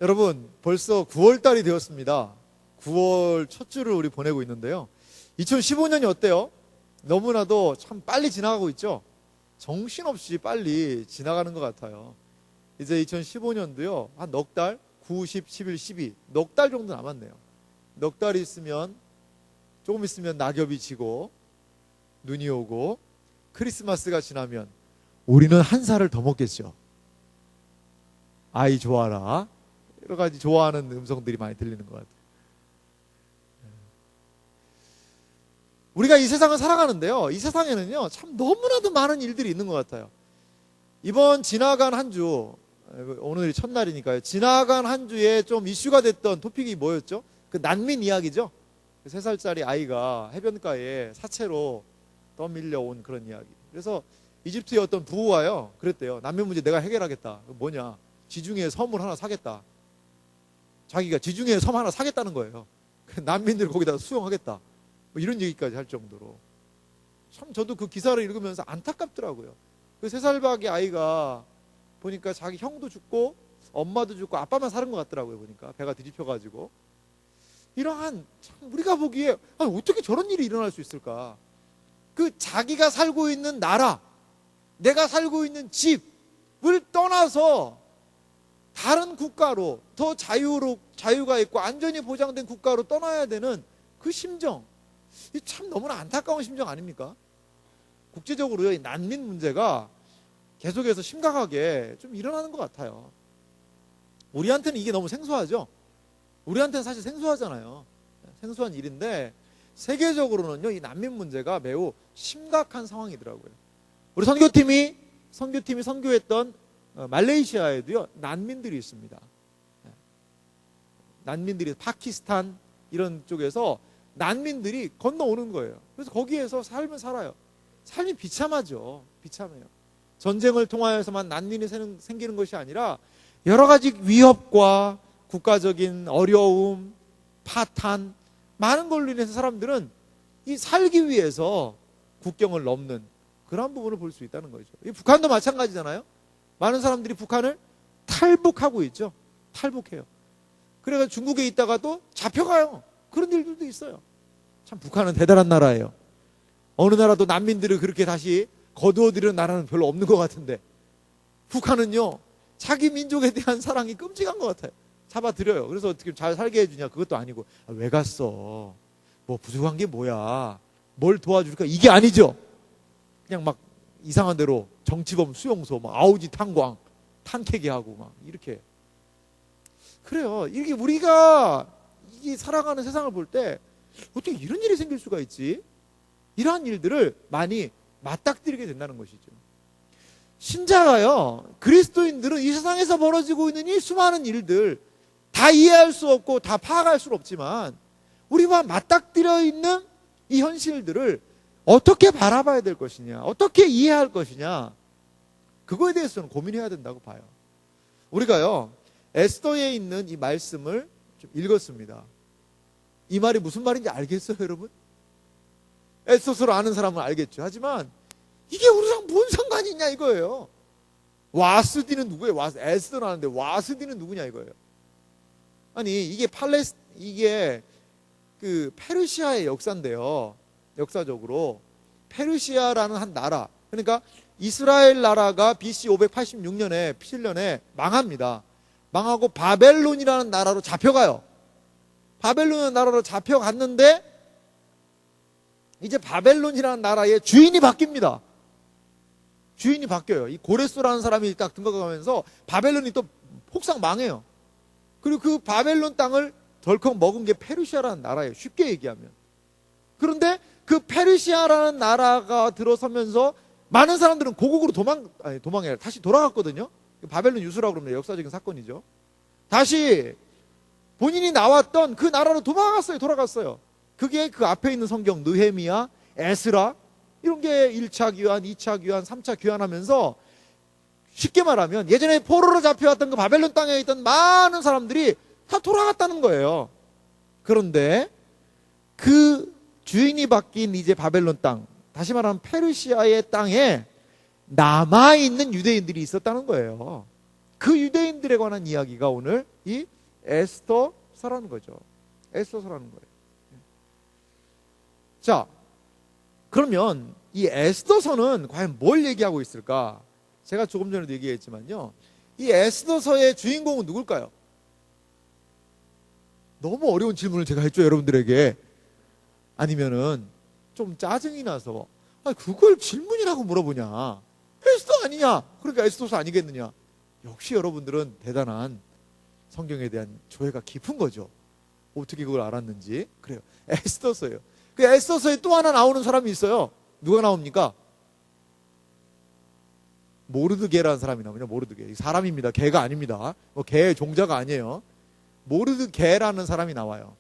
여러분, 벌써 9월 달이 되었습니다. 9월 첫 주를 우리 보내고 있는데요. 2015년이 어때요? 너무나도 참 빨리 지나가고 있죠? 정신없이 빨리 지나가는 것 같아요. 이제 2015년도요, 한 넉 달, 9, 10, 11, 12, 넉 달 정도 남았네요. 넉 달이 있으면, 조금 있으면 낙엽이 지고, 눈이 오고, 크리스마스가 지나면, 우리는 한 살을 더 먹겠죠. 아이 좋아라. 여러 가지 좋아하는 음성들이 많이 들리는 것 같아요. 우리가 이 세상을 살아가는데요, 이 세상에는요, 참 너무나도 많은 일들이 있는 것 같아요. 이번 지나간 한 주, 오늘이 첫날이니까요, 지나간 한 주에 좀 이슈가 됐던 토픽이 뭐였죠? 그 난민 이야기죠. 3살짜리 아이가 해변가에 사체로 떠밀려온 그런 이야기. 그래서 이집트의 어떤 부부가요, 그랬대요. 난민 문제 내가 해결하겠다. 뭐냐? 지중해 섬을 하나 사겠다. 자기가 지중해 섬 하나 사겠다는 거예요. 난민들 거기다 수용하겠다. 뭐 이런 얘기까지 할 정도로. 참 저도 그 기사를 읽으면서 안타깝더라고요. 그 3살밖에 아이가 보니까 자기 형도 죽고 엄마도 죽고 아빠만 사는 것 같더라고요. 보니까 배가 뒤집혀가지고. 이러한 참 우리가 보기에 어떻게 저런 일이 일어날 수 있을까? 그 자기가 살고 있는 나라, 내가 살고 있는 집을 떠나서 다른 국가로 더 자유가 있고 안전이 보장된 국가로 떠나야 되는 그 심정, 참 너무나 안타까운 심정 아닙니까? 국제적으로 이 난민 문제가 계속해서 심각하게 좀 일어나는 것 같아요. 우리한테는 이게 너무 생소하죠? 우리한테는 사실 생소하잖아요. 생소한 일인데 세계적으로는요, 이 난민 문제가 매우 심각한 상황이더라고요. 우리 선교팀이 선교했던 말레이시아에도요, 난민들이 있습니다. 난민들이 파키스탄 이런 쪽에서 난민들이 건너오는 거예요. 그래서 거기에서 삶을 살아요. 삶이 비참하죠. 비참해요. 전쟁을 통하여서만 난민이 생기는 것이 아니라 여러 가지 위협과 국가적인 어려움, 파탄, 많은 걸로 인해서 사람들은 이 살기 위해서 국경을 넘는 그런 부분을 볼 수 있다는 거죠. 이 북한도 마찬가지잖아요. 많은 사람들이 북한을 탈북하고 있죠. 탈북해요. 그래서 중국에 있다가도 잡혀가요. 그런 일들도 있어요. 참 북한은 대단한 나라예요. 어느 나라도 난민들을 그렇게 다시 거두어들이는 나라는 별로 없는 것 같은데 북한은요, 자기 민족에 대한 사랑이 끔찍한 것 같아요. 잡아들여요. 그래서 어떻게 잘 살게 해주냐? 그것도 아니고, 왜 갔어? 뭐 부족한 게 뭐야? 뭘 도와줄까? 이게 아니죠. 그냥 막 이상한 대로 정치범 수용소, 막 아우지 탄광, 탄캐게 하고 막 이렇게. 그래요. 이게 우리가 살아가는 세상을 볼 때 어떻게 이런 일이 생길 수가 있지? 이러한 일들을 많이 맞닥뜨리게 된다는 것이죠. 신자가요, 그리스도인들은 이 세상에서 벌어지고 있는 이 수많은 일들 다 이해할 수 없고 다 파악할 수 없지만 우리와 맞닥뜨려 있는 이 현실들을 어떻게 바라봐야 될 것이냐, 어떻게 이해할 것이냐, 그거에 대해서는 고민해야 된다고 봐요. 우리가요, 에스더에 있는 이 말씀을 좀 읽었습니다. 이 말이 무슨 말인지 알겠어요, 여러분? 에스더서를 아는 사람은 알겠죠. 하지만 이게 우리랑 뭔 상관이 있냐 이거예요. 와스디는 누구예요? 에스더는 아는데 와스디는 누구냐 이거예요. 아니 이게 그 페르시아의 역사인데요. 역사적으로 페르시아라는 한 나라, 그러니까 이스라엘 나라가 BC 586년에 7년에 망합니다. 망하고 바벨론이라는 나라로 잡혀가요. 바벨론이라는 나라로 잡혀갔는데 이제 바벨론이라는 나라의 주인이 바뀝니다. 주인이 바뀌어요. 이 고레스라는 사람이 딱 등극하면서 바벨론이 또 폭삭 망해요. 그리고 그 바벨론 땅을 덜컥 먹은 게 페르시아라는 나라예요. 쉽게 얘기하면. 그런데 그 페르시아라는 나라가 들어서면서 많은 사람들은 고국으로 도망해 다시 돌아갔거든요. 바벨론 유수라고 그러면 역사적인 사건이죠. 다시 본인이 나왔던 그 나라로 돌아갔어요. 그게 그 앞에 있는 성경 느헤미야, 에스라 이런 게 1차 귀환, 2차 귀환, 3차 귀환하면서 쉽게 말하면 예전에 포로로 잡혀왔던 그 바벨론 땅에 있던 많은 사람들이 다 돌아갔다는 거예요. 그런데 그 주인이 바뀐 이제 바벨론 땅, 다시 말하면 페르시아의 땅에 남아있는 유대인들이 있었다는 거예요. 그 유대인들에 관한 이야기가 오늘 이 에스더서라는 거죠. 에스더서라는 거예요. 자, 그러면 이 에스더서는 과연 뭘 얘기하고 있을까? 제가 조금 전에도 얘기했지만요, 이 에스더서의 주인공은 누굴까요? 너무 어려운 질문을 제가 했죠, 여러분들에게. 아니면은 좀 짜증이 나서 그걸 질문이라고 물어보냐, 에스더 아니냐, 그러니까 에스더서 아니겠느냐. 역시 여러분들은 대단한 성경에 대한 조예가 깊은 거죠. 어떻게 그걸 알았는지. 그래요, 에스더서예요. 그 에스더서에 또 하나 나오는 사람이 있어요. 누가 나옵니까? 모르드게라는 사람이 나오냐. 모르드게, 사람입니다. 개가 아닙니다. 뭐 개의 종자가 아니에요. 모르드게라는 사람이 나와요.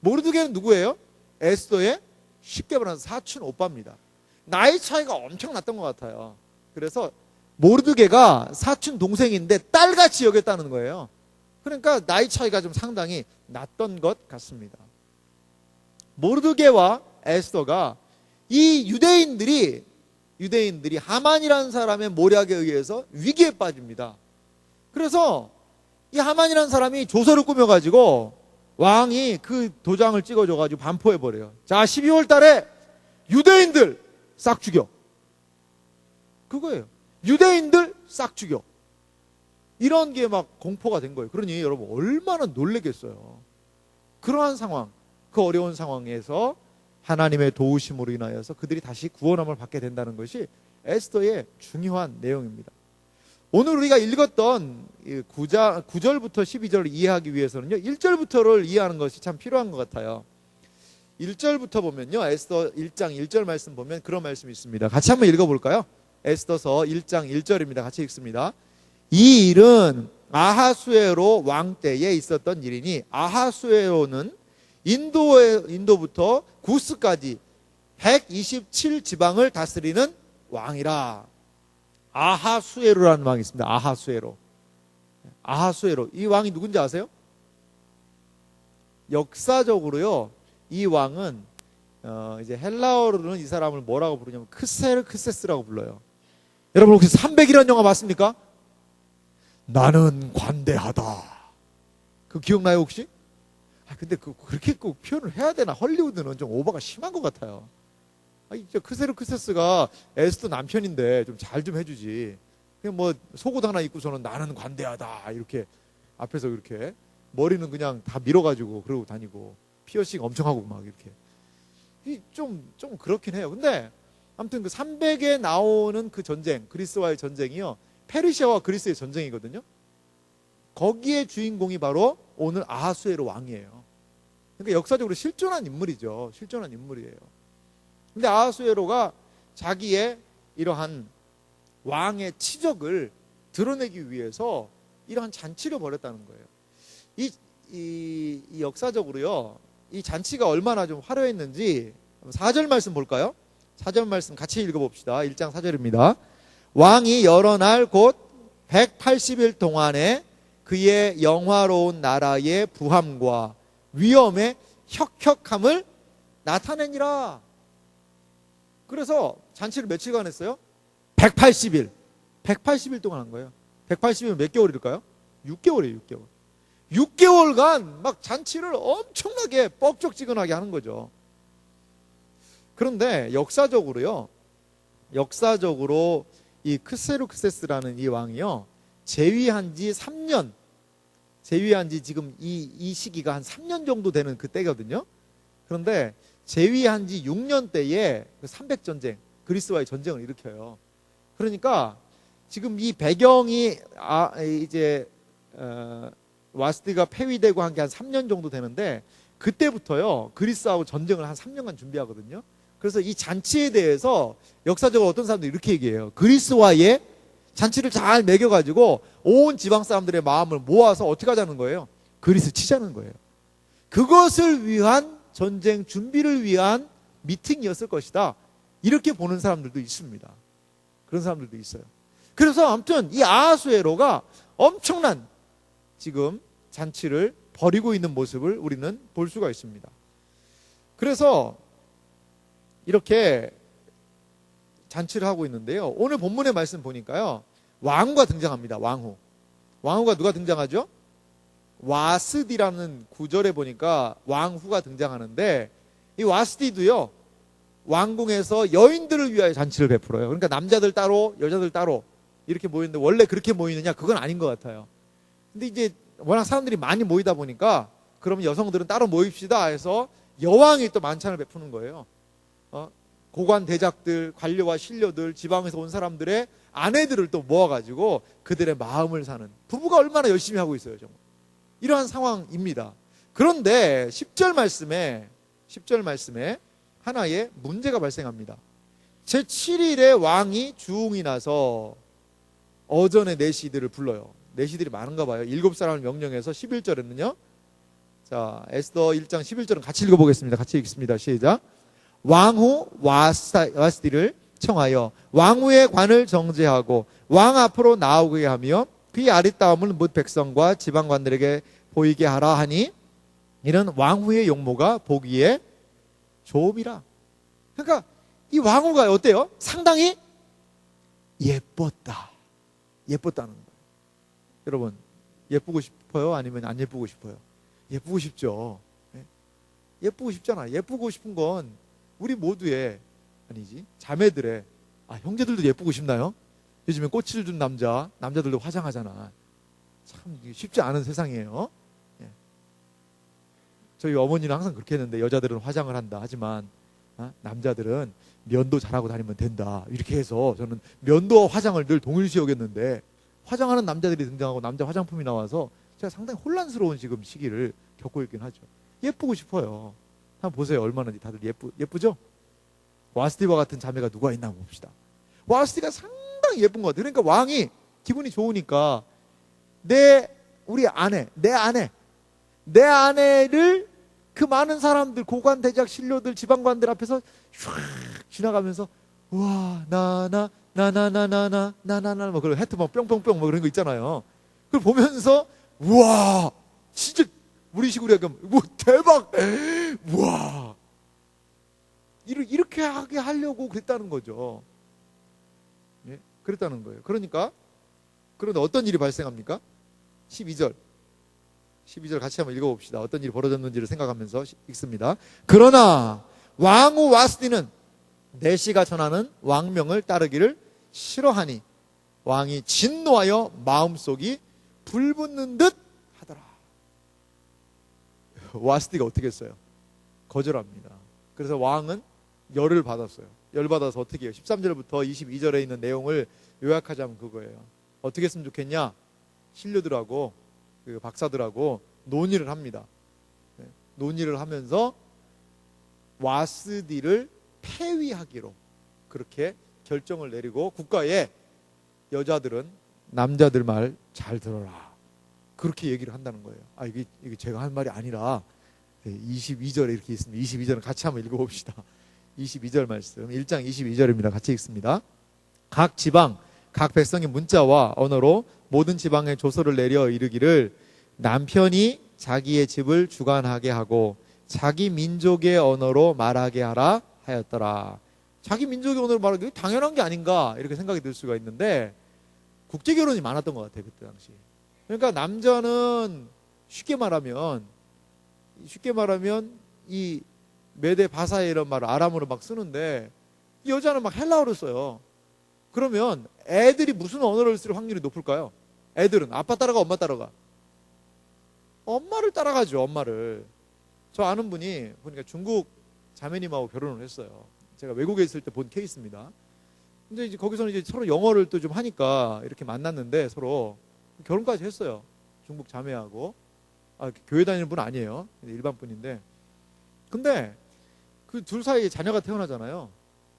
모르드게는 누구예요? 에스더의 쉽게 말하면 사촌 오빠입니다. 나이 차이가 엄청 났던 것 같아요. 그래서 모르드게가 사촌 동생인데 딸같이 여겼다는 거예요. 그러니까 나이 차이가 좀 상당히 났던 것 같습니다. 모르드게와 에스더가 이 유대인들이 하만이라는 사람의 모략에 의해서 위기에 빠집니다. 그래서 이 하만이라는 사람이 조서를 꾸며가지고 왕이 그 도장을 찍어줘가지고 반포해버려요. 자, 12월 달에 유대인들 싹 죽여. 그거예요. 유대인들 싹 죽여. 이런 게 막 공포가 된 거예요. 그러니 여러분 얼마나 놀라겠어요. 그러한 상황, 그 어려운 상황에서 하나님의 도우심으로 인하여서 그들이 다시 구원함을 받게 된다는 것이 에스더의 중요한 내용입니다. 오늘 우리가 읽었던 9절부터 12절을 이해하기 위해서는요, 1절부터를 이해하는 것이 참 필요한 것 같아요. 1절부터 보면요, 에스더 1장 1절 말씀 보면 그런 말씀이 있습니다. 같이 한번 읽어볼까요? 에스더서 1장 1절입니다. 같이 읽습니다. 이 일은 아하수에로 왕 때에 있었던 일이니, 아하수에로는 인도부터 구스까지 127지방을 다스리는 왕이라. 아하수에로라는 왕이 있습니다. 아하수에로. 이 왕이 누군지 아세요? 역사적으로요, 이 왕은 이제 헬라어로는 이 사람을 뭐라고 부르냐면 크세스라고 불러요. 여러분 혹시 300이라는 영화 봤습니까? 나는 관대하다. 그 기억나요 혹시? 근데 그렇게 꼭 표현을 해야 되나? 헐리우드는 좀 오버가 심한 것 같아요. 이제 크세스가 에스더 남편인데 좀 잘 좀 해주지. 그냥 뭐 속옷 하나 입고서는 나는 관대하다 이렇게 앞에서 이렇게 머리는 그냥 다 밀어가지고 그러고 다니고 피어싱 엄청 하고 막 이렇게 좀 그렇긴 해요. 근데 아무튼 그 300에 나오는 그 전쟁, 그리스와의 전쟁이요, 페르시아와 그리스의 전쟁이거든요. 거기에 주인공이 바로 오늘 아하수에로 왕이에요. 그러니까 역사적으로 실존한 인물이죠. 실존한 인물이에요. 근데 아하수에로가 자기의 이러한 왕의 치적을 드러내기 위해서 이러한 잔치를 벌였다는 거예요. 이 역사적으로요, 이 잔치가 얼마나 좀 화려했는지 4절 말씀 볼까요? 4절 말씀 같이 읽어봅시다. 1장 4절입니다. 왕이 여러 날 곧 180일 동안에 그의 영화로운 나라의 부함과 위엄의 혁혁함을 나타내니라. 그래서 잔치를 며칠간 했어요? 180일. 180일 동안 한 거예요. 180일은 몇 개월일까요? 6개월이에요, 6개월. 6개월간 막 잔치를 엄청나게 뻑적지근하게 하는 거죠. 그런데 역사적으로 이 크세스라는 이 왕이요, 재위한 지 3년, 재위한 지 지금 이 시기가 한 3년 정도 되는 그때거든요. 그런데 재위한 지 6년 때에 300전쟁, 그리스와의 전쟁을 일으켜요. 그러니까 지금 이 배경이 와스디가 폐위되고 한 게 한 3년 정도 되는데, 그때부터요 그리스하고 전쟁을 한 3년간 준비하거든요. 그래서 이 잔치에 대해서 역사적으로 어떤 사람들이 이렇게 얘기해요. 그리스와의 잔치를 잘 매겨가지고 온 지방 사람들의 마음을 모아서 어떻게 하자는 거예요? 그리스 치자는 거예요. 그것을 위한 전쟁 준비를 위한 미팅이었을 것이다. 이렇게 보는 사람들도 있습니다. 그런 사람들도 있어요. 그래서 아무튼 이 아하수에로가 엄청난 지금 잔치를 벌이고 있는 모습을 우리는 볼 수가 있습니다. 그래서 이렇게 잔치를 하고 있는데요, 오늘 본문의 말씀 보니까요, 왕후가 등장합니다. 왕후가 누가 등장하죠? 와스디라는 구절에 보니까 왕후가 등장하는데, 이 와스디도요 왕궁에서 여인들을 위하여 잔치를 베풀어요. 그러니까 남자들 따로 여자들 따로 이렇게 모이는데, 원래 그렇게 모이느냐? 그건 아닌 것 같아요. 근데 이제 워낙 사람들이 많이 모이다 보니까 그러면 여성들은 따로 모입시다 해서 여왕이 또 만찬을 베푸는 거예요. 고관 대작들, 관료와 신료들, 지방에서 온 사람들의 아내들을 또 모아가지고 그들의 마음을 사는, 부부가 얼마나 열심히 하고 있어요, 정말. 이러한 상황입니다. 그런데 10절 말씀에 하나의 문제가 발생합니다. 제7일에 왕이 주웅이 나서 어전의 내시들을 불러요. 내시들이 많은가 봐요. 7사람을 명령해서 11절에는요. 자, 에스더 1장 11절은 같이 읽어보겠습니다. 같이 읽습니다. 시작. 왕후 와스디를 청하여 왕후의 관을 정제하고 왕 앞으로 나오게 하며 그의 아리따움을 뭇 백성과 지방관들에게 보이게 하라 하니 이는 왕후의 용모가 보기에 좋음이라. 그러니까 이 왕후가 어때요? 상당히 예뻤다는 거예요. 여러분, 예쁘고 싶어요? 아니면 안 예쁘고 싶어요? 예쁘고 싶죠. 예쁘고 싶잖아. 예쁘고 싶은 건 우리 모두의, 아니지, 자매들의, 형제들도 예쁘고 싶나요? 요즘에 꽃을 준 남자들도 화장하잖아. 참 쉽지 않은 세상이에요. 저희 어머니는 항상 그렇게 했는데, 여자들은 화장을 한다 하지만 남자들은 면도 잘하고 다니면 된다, 이렇게 해서 저는 면도와 화장을 늘 동일시 여겼는데, 화장하는 남자들이 등장하고 남자 화장품이 나와서 제가 상당히 혼란스러운 지금 시기를 겪고 있긴 하죠. 예쁘고 싶어요. 한번 보세요. 얼마나 다들 예쁘죠? 와스디와 같은 자매가 누가 있나 봅시다. 와스디가 상당히 예쁜 것 같아요. 그러니까 왕이 기분이 좋으니까 내 아내를 그 많은 사람들, 고관 대작 신료들, 지방관들 앞에서 슉 지나가면서 우와 나나나나나나나나나 뭐 그런 해트 막 뿅뿅뿅 뭐 그런 거 있잖아요. 그걸 보면서 우와 진짜 우리식으로 약간 뭐 대박, 우와, 이렇게 하게 하려고 그랬다는 거죠. 예? 그랬다는 거예요. 그러니까 그런데 어떤 일이 발생합니까? 12절 같이 한번 읽어봅시다. 어떤 일이 벌어졌는지를 생각하면서 읽습니다. 그러나 왕후 와스디는 내시가 전하는 왕명을 따르기를 싫어하니 왕이 진노하여 마음속이 불붙는 듯 하더라. 와스디가 어떻게 했어요? 거절합니다. 그래서 왕은 열을 받았어요. 열받아서 어떻게 해요? 13절부터 22절에 있는 내용을 요약하자면 그거예요. 어떻게 했으면 좋겠냐? 신료들하고 그 박사들하고 논의를 합니다. 논의를 하면서 와스디를 폐위하기로 그렇게 결정을 내리고, 국가에 여자들은 남자들 말 잘 들어라, 그렇게 얘기를 한다는 거예요. 이게 제가 한 말이 아니라 22절에 이렇게 있습니다. 22절은 같이 한번 읽어봅시다. 22절 말씀, 1장 22절입니다. 같이 읽습니다. 각 지방, 각 백성의 문자와 언어로 모든 지방에 조서를 내려 이르기를 남편이 자기의 집을 주관하게 하고 자기 민족의 언어로 말하게 하라 하였더라. 자기 민족의 언어로 말하기 당연한 게 아닌가, 이렇게 생각이 들 수가 있는데, 국제결혼이 많았던 것 같아요, 그때 당시. 그러니까 남자는 쉽게 말하면 이 메데 바사에 이런 말을 아람어로 막 쓰는데, 이 여자는 막 헬라어를 써요. 그러면 애들이 무슨 언어를 쓸 확률이 높을까요? 애들은 아빠 따라가, 엄마 따라가? 엄마를 따라가죠, 엄마를. 저 아는 분이 보니까 중국 자매님하고 결혼을 했어요. 제가 외국에 있을 때 본 케이스입니다. 근데 이제 거기서는 이제 서로 영어를 또 좀 하니까 이렇게 만났는데 서로 결혼까지 했어요. 중국 자매하고. 교회 다니는 분 아니에요. 일반 분인데. 근데 그 둘 사이에 자녀가 태어나잖아요.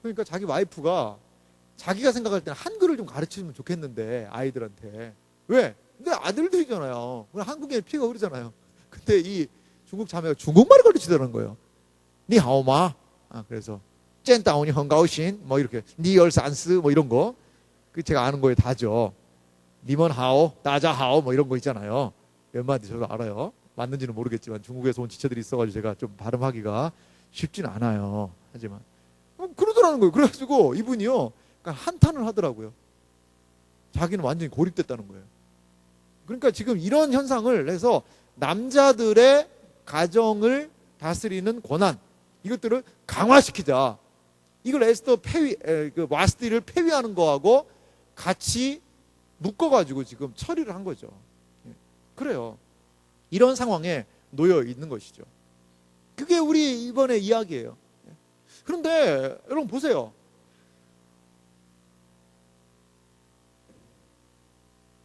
그러니까 자기 와이프가 자기가 생각할 때는 한글을 좀 가르치면 좋겠는데, 아이들한테. 왜? 근데 아들들이잖아요. 한국에 피가 흐르잖아요. 근데 이 중국 자매가 중국말을 가르치더라는 거예요. 니하오마. 그래서 젠다오니 헝가오신 뭐 이렇게 니얼산스 뭐 이런 거, 그 제가 아는 거에 다죠. 니먼하오, 따자하오 뭐 이런 거 있잖아요. 몇 마디 저도 알아요. 맞는지는 모르겠지만 중국에서 온 지체들이 있어가지고 제가 좀 발음하기가 쉽진 않아요. 하지만 그러더라는 거예요. 그래가지고 이분이요, 그러니까 한탄을 하더라고요. 자기는 완전히 고립됐다는 거예요. 그러니까 지금 이런 현상을 해서 남자들의 가정을 다스리는 권한, 이것들을 강화시키자. 이걸 에스더 와스디를 폐위하는 거하고 같이 묶어가지고 지금 처리를 한 거죠. 그래요. 이런 상황에 놓여 있는 것이죠. 그게 우리 이번에 이야기예요. 그런데 여러분 보세요.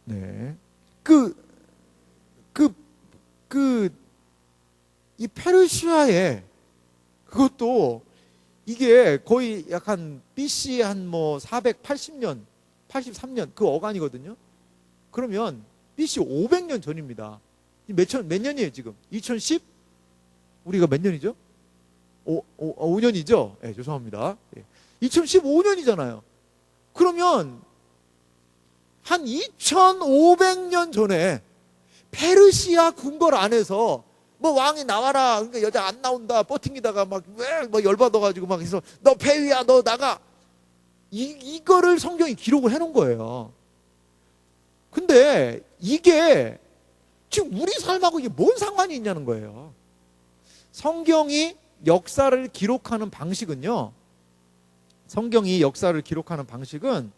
네. 이 페르시아에 그것도 이게 거의 약간 BC 한 뭐 480년, 83년 그 어간이거든요. 그러면 BC 500년 전입니다. 몇 년이에요 지금? 2010? 우리가 몇 년이죠? 5년이죠? 네, 죄송합니다. 2015년이잖아요. 그러면 한 2500년 전에 페르시아 궁궐 안에서 뭐 왕이 나와라, 그러니까 여자 안 나온다 버팅기다가 막 왜 뭐 열받아가지고 막 해서 너 폐위야, 너 나가, 이거를 성경이 기록을 해놓은 거예요. 근데 이게 지금 우리 삶하고 이게 뭔 상관이 있냐는 거예요. 성경이 역사를 기록하는 방식은요, 성경이 역사를 기록하는 방식은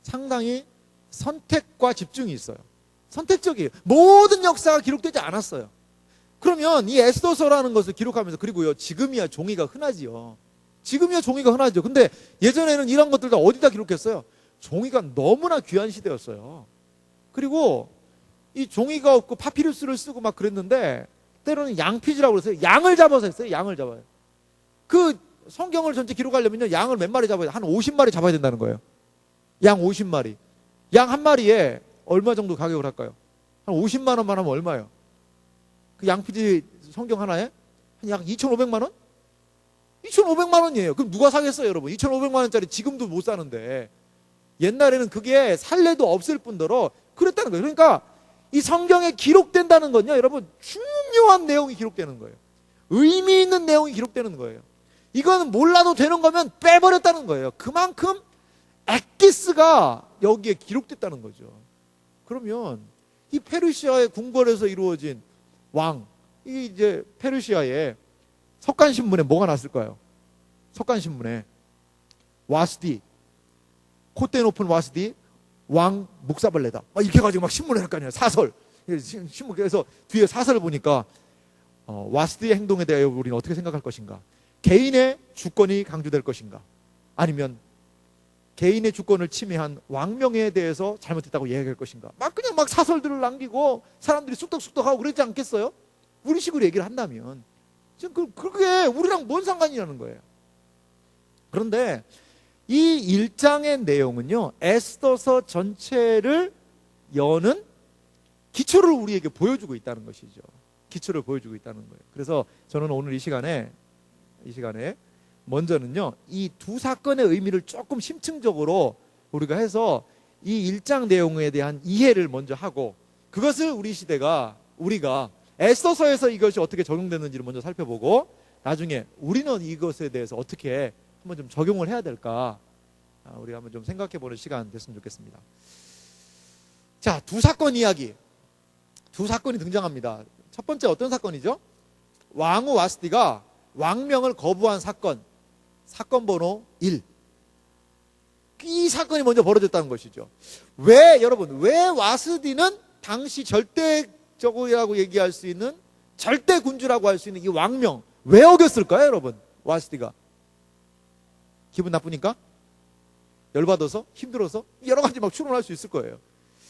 상당히 선택과 집중이 있어요. 선택적이에요. 모든 역사가 기록되지 않았어요. 그러면 이 에스더서라는 것을 기록하면서, 그리고요, 지금이야 종이가 흔하지요. 지금이야 종이가 흔하죠. 근데 예전에는 이런 것들 다 어디다 기록했어요? 종이가 너무나 귀한 시대였어요. 그리고 이 종이가 없고 파피루스를 쓰고 막 그랬는데, 때로는 양피지라고 그랬어요. 양을 잡아서 했어요. 양을 잡아요. 그 성경을 전체 기록하려면요, 양을 몇 마리 잡아야 돼요? 한 50마리 잡아야 된다는 거예요. 양 50마리. 양 한 마리에 얼마 정도 가격을 할까요? 한 50만 원만 하면 얼마예요? 그 양피지 성경 하나에? 한 약 2,500만 원? 2,500만 원이에요. 그럼 누가 사겠어요, 여러분? 2,500만 원짜리 지금도 못 사는데. 옛날에는 그게 살래도 없을 뿐더러 그랬다는 거예요. 그러니까 이 성경에 기록된다는 건요, 여러분, 중요한 내용이 기록되는 거예요. 의미 있는 내용이 기록되는 거예요. 이거는 몰라도 되는 거면 빼버렸다는 거예요. 그만큼 엑기스가 여기에 기록됐다는 거죠. 그러면 이 페르시아의 궁궐에서 이루어진 왕, 이 이제 페르시아의 석간신문에 뭐가 났을까요? 석간신문에 와스디, 콧대 높은 와스디 왕 묵사발레다, 이렇게 해가지고 막 신문을 할 거 아니에요. 사설 신문. 그래서 뒤에 사설을 보니까 와스디의 행동에 대하여 우리는 어떻게 생각할 것인가? 개인의 주권이 강조될 것인가? 아니면 개인의 주권을 침해한 왕명에 대해서 잘못했다고 이야기할 것인가? 그냥 막 사설들을 남기고 사람들이 쑥덕쑥덕하고 그러지 않겠어요? 우리식으로 얘기를 한다면. 지금 그게 우리랑 뭔 상관이냐는 거예요. 그런데 이 1장의 내용은요, 에스더서 전체를 여는 기초를 우리에게 보여주고 있다는 것이죠. 기초를 보여주고 있다는 거예요. 그래서 저는 오늘 이 시간에 먼저는요, 이 두 사건의 의미를 조금 심층적으로 우리가 해서 이 1장 내용에 대한 이해를 먼저 하고, 그것을 우리가 에스더서에서 이것이 어떻게 적용되는지를 먼저 살펴보고, 나중에 우리는 이것에 대해서 어떻게 한번 좀 적용을 해야 될까, 우리가 한번 좀 생각해보는 시간 됐으면 좋겠습니다. 자, 두 사건 이야기. 두 사건이 등장합니다. 첫 번째 어떤 사건이죠? 왕후 와스디가 왕명을 거부한 사건. 사건 번호 1. 이 사건이 먼저 벌어졌다는 것이죠. 여러분, 왜 와스디는 당시 절대적이라고 얘기할 수 있는, 절대 군주라고 할 수 있는 이 왕명, 왜 어겼을까요, 여러분? 와스디가 기분 나쁘니까? 열받아서? 힘들어서? 여러 가지 막 추론할 수 있을 거예요.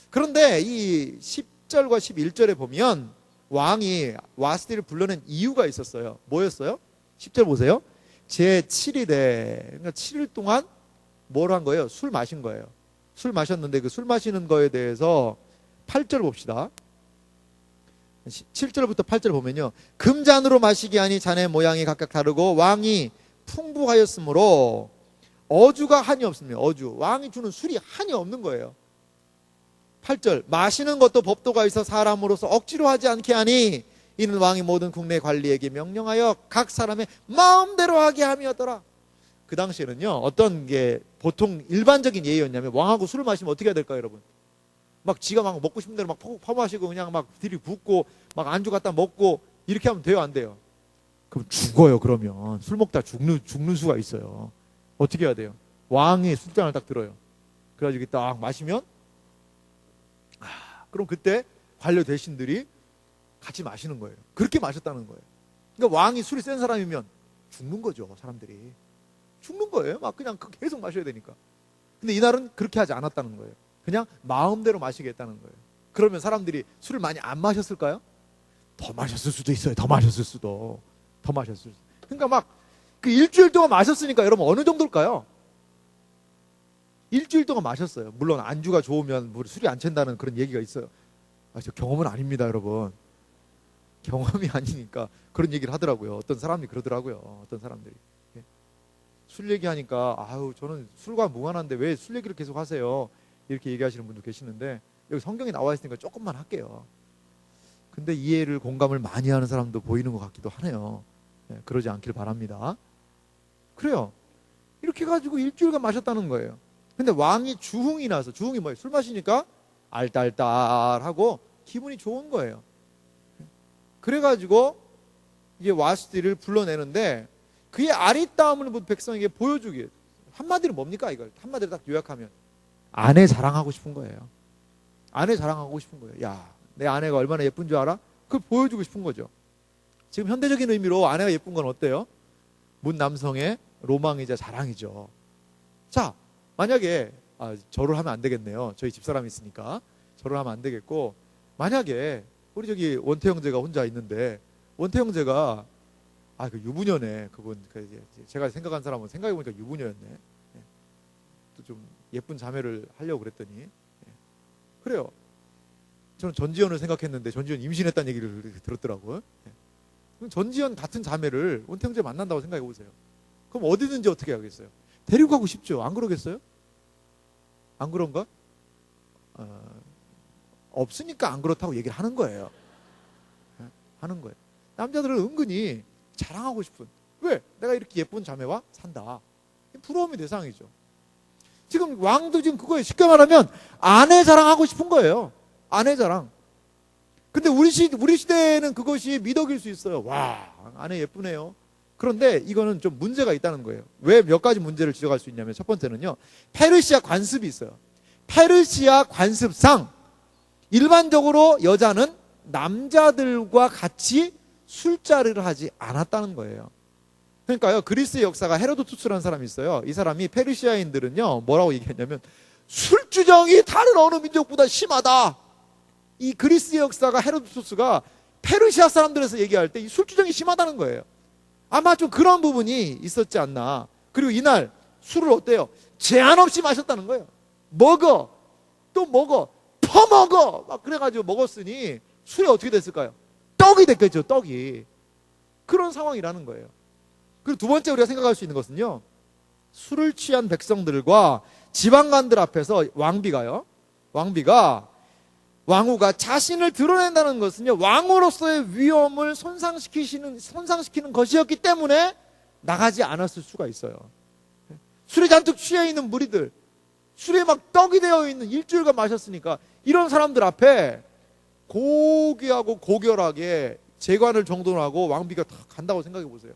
그런데 이 10절과 11절에 보면 왕이 와스디를 불러낸 이유가 있었어요. 뭐였어요? 10절 보세요. 제7일에, 그러니까 7일 동안 뭘 한 거예요? 술 마신 거예요. 술 마셨는데 그 술 마시는 거에 대해서 8절 봅시다. 7절부터 8절 보면요, 금잔으로 마시게 하니 잔의 모양이 각각 다르고 왕이 풍부하였으므로 어주가 한이 없습니다. 어주, 왕이 주는 술이 한이 없는 거예요. 8절, 마시는 것도 법도가 있어 사람으로서 억지로 하지 않게 하니 이는 왕이 모든 국내 관리에게 명령하여 각 사람의 마음대로 하게 함이었더라. 그 당시에는요, 어떤 게 보통 일반적인 예의였냐면, 왕하고 술을 마시면 어떻게 해야 될까요, 여러분? 막 지가 막 먹고 싶은 대로 막 퍼마시고 그냥 막 들이붓고 막 안주 갖다 먹고 이렇게 하면 돼요, 안 돼요? 그럼 죽어요. 그러면 술 먹다 죽는 수가 있어요. 어떻게 해야 돼요? 왕이 술잔을 딱 들어요. 그래가지고 딱 마시면 그럼 그때 관료 대신들이 같이 마시는 거예요. 그렇게 마셨다는 거예요. 그러니까 왕이 술이 센 사람이면 죽는 거죠. 사람들이 죽는 거예요. 막 그냥 계속 마셔야 되니까. 근데 이날은 그렇게 하지 않았다는 거예요. 그냥 마음대로 마시겠다는 거예요. 그러면 사람들이 술을 많이 안 마셨을까요? 더 마셨을 수도 있어요. 더 마셨을 수도. 그러니까 막 그 일주일 동안 마셨으니까 여러분 어느 정도일까요? 일주일 동안 마셨어요. 물론 안주가 좋으면 술이 안 챈다는 그런 얘기가 있어요. 저 경험은 아닙니다, 여러분. 경험이 아니니까 그런 얘기를 하더라고요. 어떤 사람이 그러더라고요. 어떤 사람들이. 술 얘기하니까 저는 술과 무관한데 왜 술 얘기를 계속 하세요? 이렇게 얘기하시는 분도 계시는데 여기 성경에 나와 있으니까 조금만 할게요. 근데 이해를 공감을 많이 하는 사람도 보이는 것 같기도 하네요. 그러지 않길 바랍니다. 그래요. 이렇게 가지고 일주일간 마셨다는 거예요. 근데 왕이 주흥이 나서, 주흥이 뭐예요? 술 마시니까 알딸딸하고 기분이 좋은 거예요. 그래가지고 이제 와스티를 불러내는데 그의 아리따움을 백성에게 보여주기. 한마디로 뭡니까 이걸? 한마디로 딱 요약하면 아내 자랑하고 싶은 거예요. 아내 자랑하고 싶은 거예요. 야, 내 아내가 얼마나 예쁜 줄 알아? 그걸 보여주고 싶은 거죠. 지금 현대적인 의미로 아내가 예쁜 건 어때요? 문 남성의 로망이자 자랑이죠. 자, 만약에 절을 하면 안 되겠네요. 저희 집사람이 있으니까 절을 하면 안 되겠고, 만약에 우리 저기 원태 형제가 혼자 있는데 원태 형제가 그 유부녀네 그분, 제가 생각한 사람은 생각해보니까 유부녀였네. 또 좀 예쁜 자매를 하려고 그랬더니 그래요. 저는 전지현을 생각했는데 전지현 임신했다는 얘기를 들었더라고요. 그럼 전지현 같은 자매를 원태 형제 만난다고 생각해보세요. 그럼 어디든지 어떻게 하겠어요? 데리고 가고 싶죠. 안 그러겠어요? 안 그런가? 없으니까 안 그렇다고 얘기를 하는 거예요. 하는 거예요. 남자들은 은근히 자랑하고 싶은, 왜? 내가 이렇게 예쁜 자매와 산다. 부러움의 대상이죠. 지금 왕도 지금 그거에 쉽게 말하면 아내 자랑하고 싶은 거예요. 아내 자랑. 근데 우리 시대에는 그것이 미덕일 수 있어요. 와, 아내 예쁘네요. 그런데 이거는 좀 문제가 있다는 거예요. 왜 몇 가지 문제를 지적할 수 있냐면, 첫 번째는요, 페르시아 관습이 있어요. 페르시아 관습상 일반적으로 여자는 남자들과 같이 술자리를 하지 않았다는 거예요. 그러니까요, 그리스의 역사가 헤로도투스라는 사람이 있어요. 이 사람이 페르시아인들은요, 뭐라고 얘기했냐면 술주정이 다른 어느 민족보다 심하다. 이 그리스의 역사가 헤로도투스가 페르시아 사람들에서 얘기할 때 이 술주정이 심하다는 거예요. 아마 좀 그런 부분이 있었지 않나. 그리고 이날 술을 어때요? 제한 없이 마셨다는 거예요. 먹어, 또 먹어, 퍼먹어, 막 그래가지고 먹었으니 술이 어떻게 됐을까요? 떡이 됐겠죠. 떡이. 그런 상황이라는 거예요. 그리고 두 번째 우리가 생각할 수 있는 것은요, 술을 취한 백성들과 지방관들 앞에서 왕후가 자신을 드러낸다는 것은요, 왕으로서의 위엄을 손상시키는 것이었기 때문에 나가지 않았을 수가 있어요. 술에 잔뜩 취해 있는 무리들, 술에 막 떡이 되어 있는, 일주일간 마셨으니까 이런 사람들 앞에 고귀하고 고결하게 재관을 정돈하고 왕비가 다 간다고 생각해 보세요.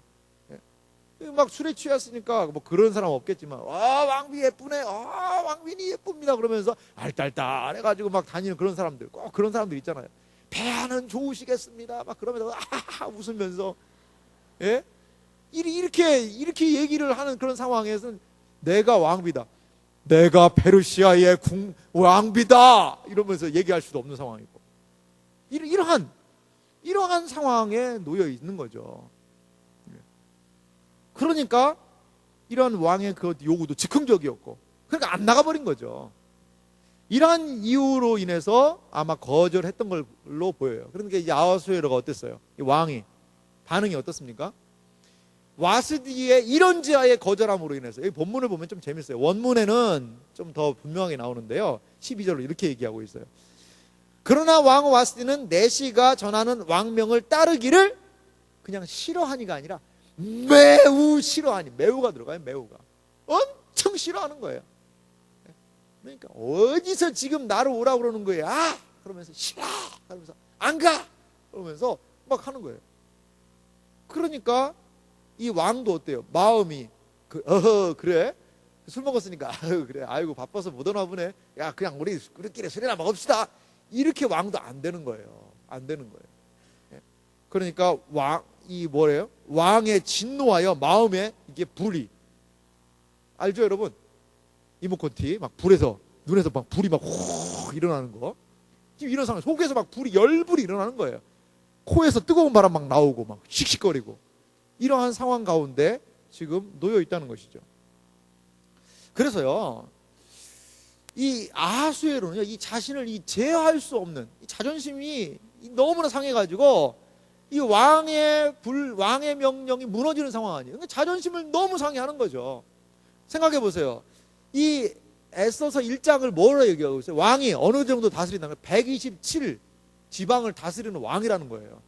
막 술에 취했으니까 뭐 그런 사람 없겠지만, 왕비 예쁘네, 왕비니 예쁩니다 그러면서 알딸딸 해가지고 막 다니는 그런 사람들, 꼭 그런 사람들 있잖아요. 배는 좋으시겠습니다 막 그러면서 웃으면서, 예? 이렇게 얘기를 하는 그런 상황에서는 내가 왕비다, 내가 페르시아의 왕비다 이러면서 얘기할 수도 없는 상황이고, 이러한 상황에 놓여 있는 거죠. 그러니까 이런 왕의 그 요구도 즉흥적이었고, 그러니까 안 나가버린 거죠. 이러한 이유로 인해서 아마 거절했던 걸로 보여요. 그러니까 이 아하수에로가 어땠어요? 이 왕이 반응이 어떻습니까? 와스디의 이런지하의 거절함으로 인해서, 이 본문을 보면 좀 재밌어요. 원문에는 좀 더 분명하게 나오는데요, 12절로 이렇게 얘기하고 있어요. 그러나 왕 와스디는 내시가 전하는 왕명을 따르기를 그냥 싫어하니가 아니라 매우 싫어하니, 매우가 들어가요. 매우가 엄청 싫어하는 거예요. 그러니까 어디서 지금 나를 오라고 그러는 거야? 그러면서 싫어. 그러면서 안 가. 그러면서 막 하는 거예요. 그러니까 이 왕도 어때요? 마음이 그래? 술 먹었으니까 그래. 아이고 바빠서 못 오나 보네. 야 그냥 우리끼리 술이나 먹읍시다. 이렇게 왕도 안 되는 거예요. 안 되는 거예요. 그러니까 이 뭐래요? 왕의 진노하여 마음에 이게 불이, 알죠 여러분? 이모컨티 막 불에서 눈에서 막 불이 막 호 일어나는 거. 지금 이런 상황 속에서 막 열불이 일어나는 거예요. 코에서 뜨거운 바람 막 나오고 막 씩씩거리고 이러한 상황 가운데 지금 놓여 있다는 것이죠. 그래서요 이 아하수에로는요 이 자신을 제어할 수 없는 이 자존심이 너무나 상해가지고 이 왕의 명령이 무너지는 상황 아니에요. 그러니까 자존심을 너무 상해하는 거죠. 생각해 보세요. 이 에스더서 1장을 뭐로 얘기하고 있어요? 왕이 어느 정도 다스린다는 거예요? 127 지방을 다스리는 왕이라는 거예요.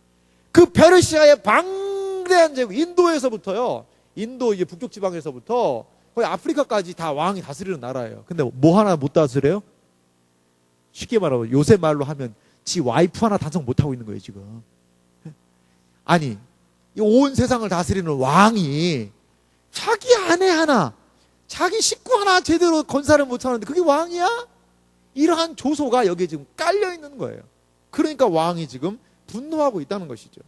그 페르시아의 방대한 제국, 인도에서부터요, 인도 이제 북쪽 지방에서부터 거의 아프리카까지 다 왕이 다스리는 나라예요. 근데 뭐 하나 못 다스려요? 쉽게 말하면 요새 말로 하면 지 와이프 하나 단속 못 하고 있는 거예요 지금. 아니 이 온 세상을 다스리는 왕이 자기 아내 하나, 자기 식구 하나 제대로 건사를 못하는데 그게 왕이야? 이러한 조소가 여기에 지금 깔려 있는 거예요. 그러니까 왕이 지금 분노하고 있다는 것이죠.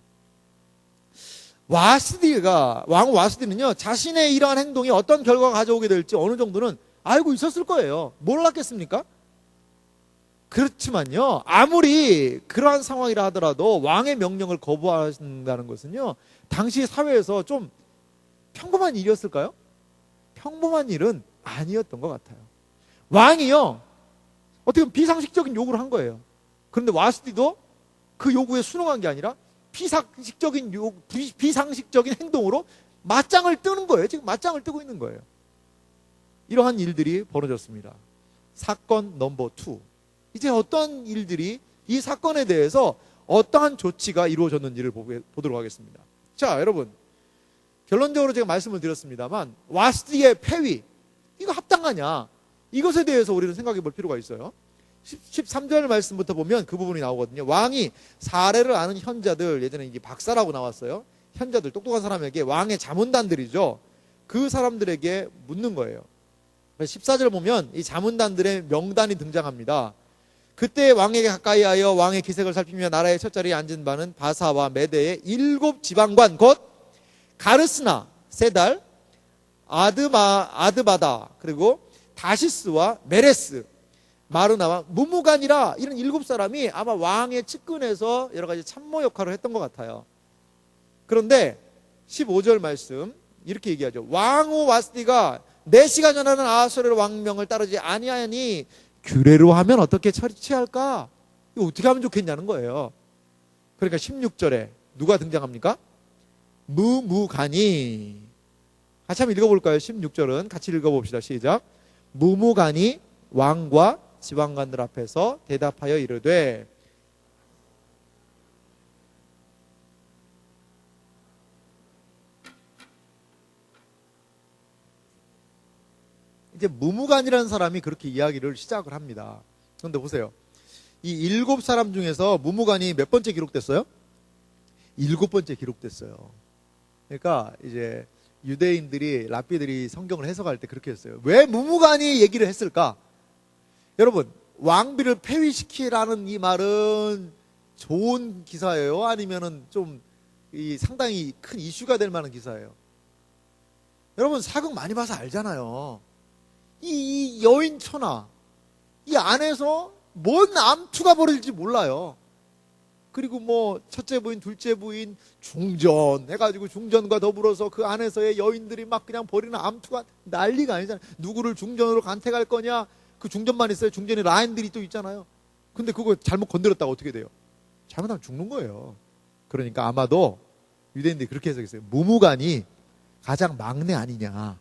왕 와스디는요 자신의 이러한 행동이 어떤 결과가 가져오게 될지 어느 정도는 알고 있었을 거예요. 몰랐겠습니까? 그렇지만요 아무리 그러한 상황이라 하더라도 왕의 명령을 거부한다는 것은요 당시 사회에서 좀 평범한 일이었을까요? 평범한 일은 아니었던 것 같아요. 왕이요 어떻게 보면 비상식적인 요구를 한 거예요. 그런데 와스디도 그 요구에 순응한 게 아니라 비상식적인 행동으로 맞짱을 뜨는 거예요. 지금 맞짱을 뜨고 있는 거예요. 이러한 일들이 벌어졌습니다. 사건 넘버 2. 이제 어떤 일들이 이 사건에 대해서 어떠한 조치가 이루어졌는지를 보도록 하겠습니다. 자, 여러분. 결론적으로 제가 말씀을 드렸습니다만 와스디의 폐위, 이거 합당하냐? 이것에 대해서 우리는 생각해 볼 필요가 있어요. 13절 말씀부터 보면 그 부분이 나오거든요. 왕이 사례를 아는 현자들, 예전에 이게 박사라고 나왔어요. 현자들, 똑똑한 사람에게, 왕의 자문단들이죠. 그 사람들에게 묻는 거예요. 14절 보면 이 자문단들의 명단이 등장합니다. 그때 왕에게 가까이 하여 왕의 기색을 살피며 나라의 첫자리에 앉은 바는 바사와 메대의 7 지방관 곧 가르스나, 세달, 아드바다, 그리고 다시스와 메레스, 마르나와 무무간이라 이런 7사람이 아마 왕의 측근에서 여러 가지 참모 역할을 했던 것 같아요. 그런데 15절 말씀 이렇게 얘기하죠. 왕후 와스디가 내 시가 전하는 아하수에로 왕명을 따르지 아니하니 규례로 하면 어떻게 처치할까? 이거 어떻게 하면 좋겠냐는 거예요. 그러니까 16절에 누가 등장합니까? 무무간이. 같이 한번 읽어볼까요? 16절은 같이 읽어봅시다. 시작. 무무간이 왕과 지방관들 앞에서 대답하여 이르되, 이제 무무간이라는 사람이 그렇게 이야기를 시작을 합니다. 그런데 보세요. 이 7사람 중에서 무무간이 몇 번째 기록됐어요? 7번째 기록됐어요. 그러니까 이제 유대인들이, 랍비들이 성경을 해석할 때 그렇게 했어요. 왜 무무간이 얘기를 했을까? 여러분, 왕비를 폐위시키라는 이 말은 좋은 기사예요? 아니면은 좀 상당히 큰 이슈가 될 만한 기사예요? 여러분, 사극 많이 봐서 알잖아요. 이 여인 천하, 이 안에서 뭔 암투가 벌어질지 몰라요. 그리고 뭐 첫째 부인, 둘째 부인 중전 해가지고 중전과 더불어서 그 안에서의 여인들이 막 그냥 벌이는 암투가 난리가 아니잖아요. 누구를 중전으로 간택할 거냐? 그 중전만 있어요. 중전에 라인들이 또 있잖아요. 근데 그거 잘못 건드렸다가 어떻게 돼요? 잘못하면 죽는 거예요. 그러니까 아마도 유대인들이 그렇게 해석했어요. 무무간이 가장 막내 아니냐.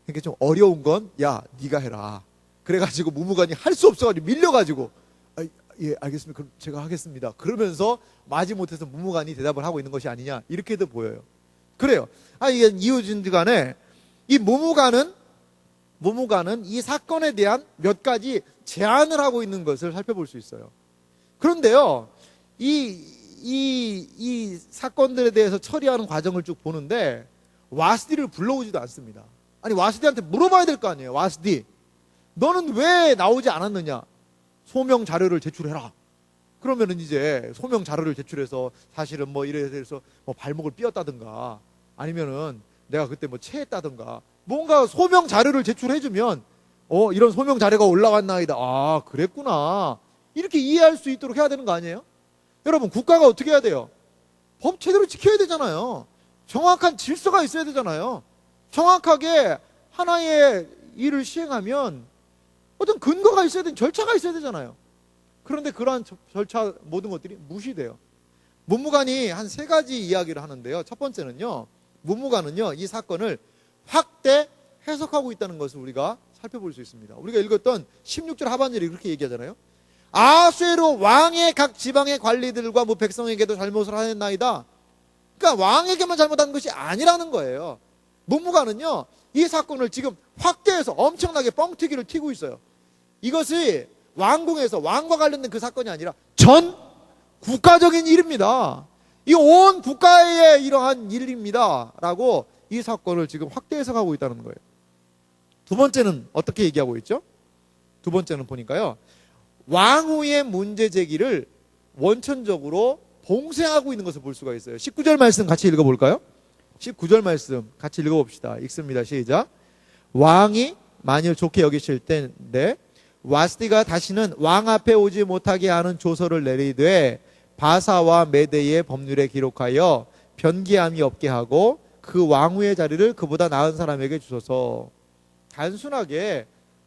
그러니까 좀 어려운 건 야 네가 해라. 그래가지고 무무간이 할 수 없어가지고 밀려가지고 예 알겠습니다. 그럼 제가 하겠습니다. 그러면서 마지못해서 무무간이 대답을 하고 있는 것이 아니냐 이렇게도 보여요. 그래요. 이게 이웃인들 간에 이 무무간은 무무관은 이 사건에 대한 몇 가지 제안을 하고 있는 것을 살펴볼 수 있어요. 그런데요, 이 사건들에 대해서 처리하는 과정을 쭉 보는데 와스디를 불러오지도 않습니다. 아니, 와스디한테 물어봐야 될 거 아니에요. 와스디, 너는 왜 나오지 않았느냐? 소명 자료를 제출해라. 그러면은 이제 소명 자료를 제출해서 사실은 뭐 이래서 뭐 발목을 삐었다든가 아니면은 내가 그때 뭐 체했다든가 뭔가 소명 자료를 제출해주면 이런 소명 자료가 올라왔나이다. 아, 그랬구나. 이렇게 이해할 수 있도록 해야 되는 거 아니에요? 여러분, 국가가 어떻게 해야 돼요? 법 제대로 지켜야 되잖아요. 정확한 질서가 있어야 되잖아요. 정확하게 하나의 일을 시행하면 어떤 근거가 있어야 되는 절차가 있어야 되잖아요. 그런데 그러한 절차 모든 것들이 무시돼요. 문무관이 한 3가지 이야기를 하는데요. 첫 번째는요, 문무관은요, 이 사건을 확대 해석하고 있다는 것을 우리가 살펴볼 수 있습니다. 우리가 읽었던 16절 하반절이 그렇게 얘기하잖아요. 아수에로 왕의 각 지방의 관리들과 백성에게도 잘못을 하였나이다. 그러니까 왕에게만 잘못한 것이 아니라는 거예요. 문무관은요, 이 사건을 지금 확대해서 엄청나게 뻥튀기를 튀고 있어요. 이것이 왕궁에서 왕과 관련된 그 사건이 아니라 전 국가적인 일입니다. 이 온 국가의 이러한 일입니다 라고 이 사건을 지금 확대 해석하고 있다는 거예요. 두 번째는 어떻게 얘기하고 있죠? 두 번째는 보니까요, 왕후의 문제 제기를 원천적으로 봉쇄하고 있는 것을 볼 수가 있어요. 19절 말씀 같이 읽어볼까요? 19절 말씀 같이 읽어봅시다. 읽습니다. 시작. 왕이 만일 좋게 여기실 때인데 와스디가 다시는 왕 앞에 오지 못하게 하는 조서를 내리되 바사와 메대의 법률에 기록하여 변기함이 없게 하고 그 왕후의 자리를 그보다 나은 사람에게 주소서. 단순하게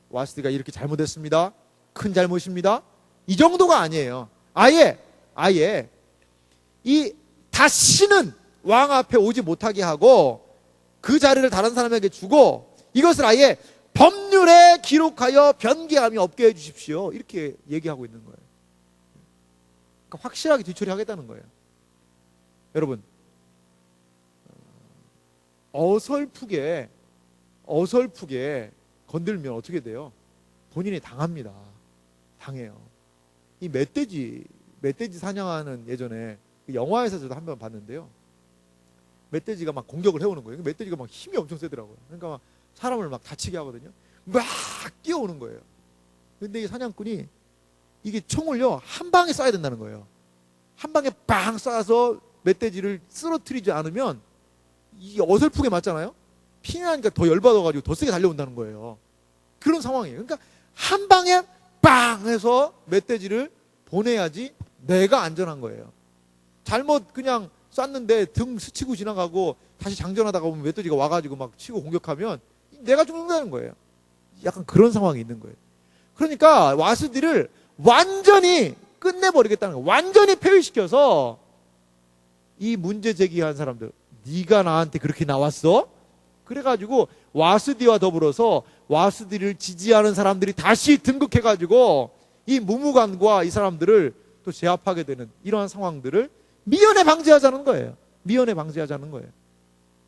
와스디가 이렇게 잘못했습니다, 큰 잘못입니다, 이 정도가 아니에요. 아예 이 다시는 왕 앞에 오지 못하게 하고 그 자리를 다른 사람에게 주고 이것을 아예 법률에 기록하여 변개함이 없게 해주십시오. 이렇게 얘기하고 있는 거예요. 그러니까 확실하게 뒤처리하겠다는 거예요. 여러분, 어설프게 건들면 어떻게 돼요? 본인이 당합니다. 당해요. 이 멧돼지 사냥하는 예전에 영화에서 저도 한 번 봤는데요. 멧돼지가 막 공격을 해오는 거예요. 멧돼지가 막 힘이 엄청 세더라고요. 그러니까 막 사람을 막 다치게 하거든요. 막 뛰어오는 거예요. 근데 이 사냥꾼이 이게 총을요, 한 방에 쏴야 된다는 거예요. 한 방에 빵 쏴서 멧돼지를 쓰러뜨리지 않으면 이게 어설프게 맞잖아요. 피해하니까 더 열받아가지고 더 세게 달려온다는 거예요. 그런 상황이에요. 그러니까 한 방에 빵 해서 멧돼지를 보내야지 내가 안전한 거예요. 잘못 그냥 쐈는데 등 스치고 지나가고 다시 장전하다가 보면 멧돼지가 와가지고 막 치고 공격하면 내가 죽는다는 거예요. 약간 그런 상황이 있는 거예요. 그러니까 와스디를 완전히 끝내버리겠다는 거예요. 완전히 폐위시켜서 이 문제 제기한 사람들, 네가 나한테 그렇게 나왔어? 그래가지고 와스디와 더불어서 와스디를 지지하는 사람들이 다시 등극해가지고 이 무무관과 이 사람들을 또 제압하게 되는 이러한 상황들을 미연에 방지하자는 거예요. 미연에 방지하자는 거예요.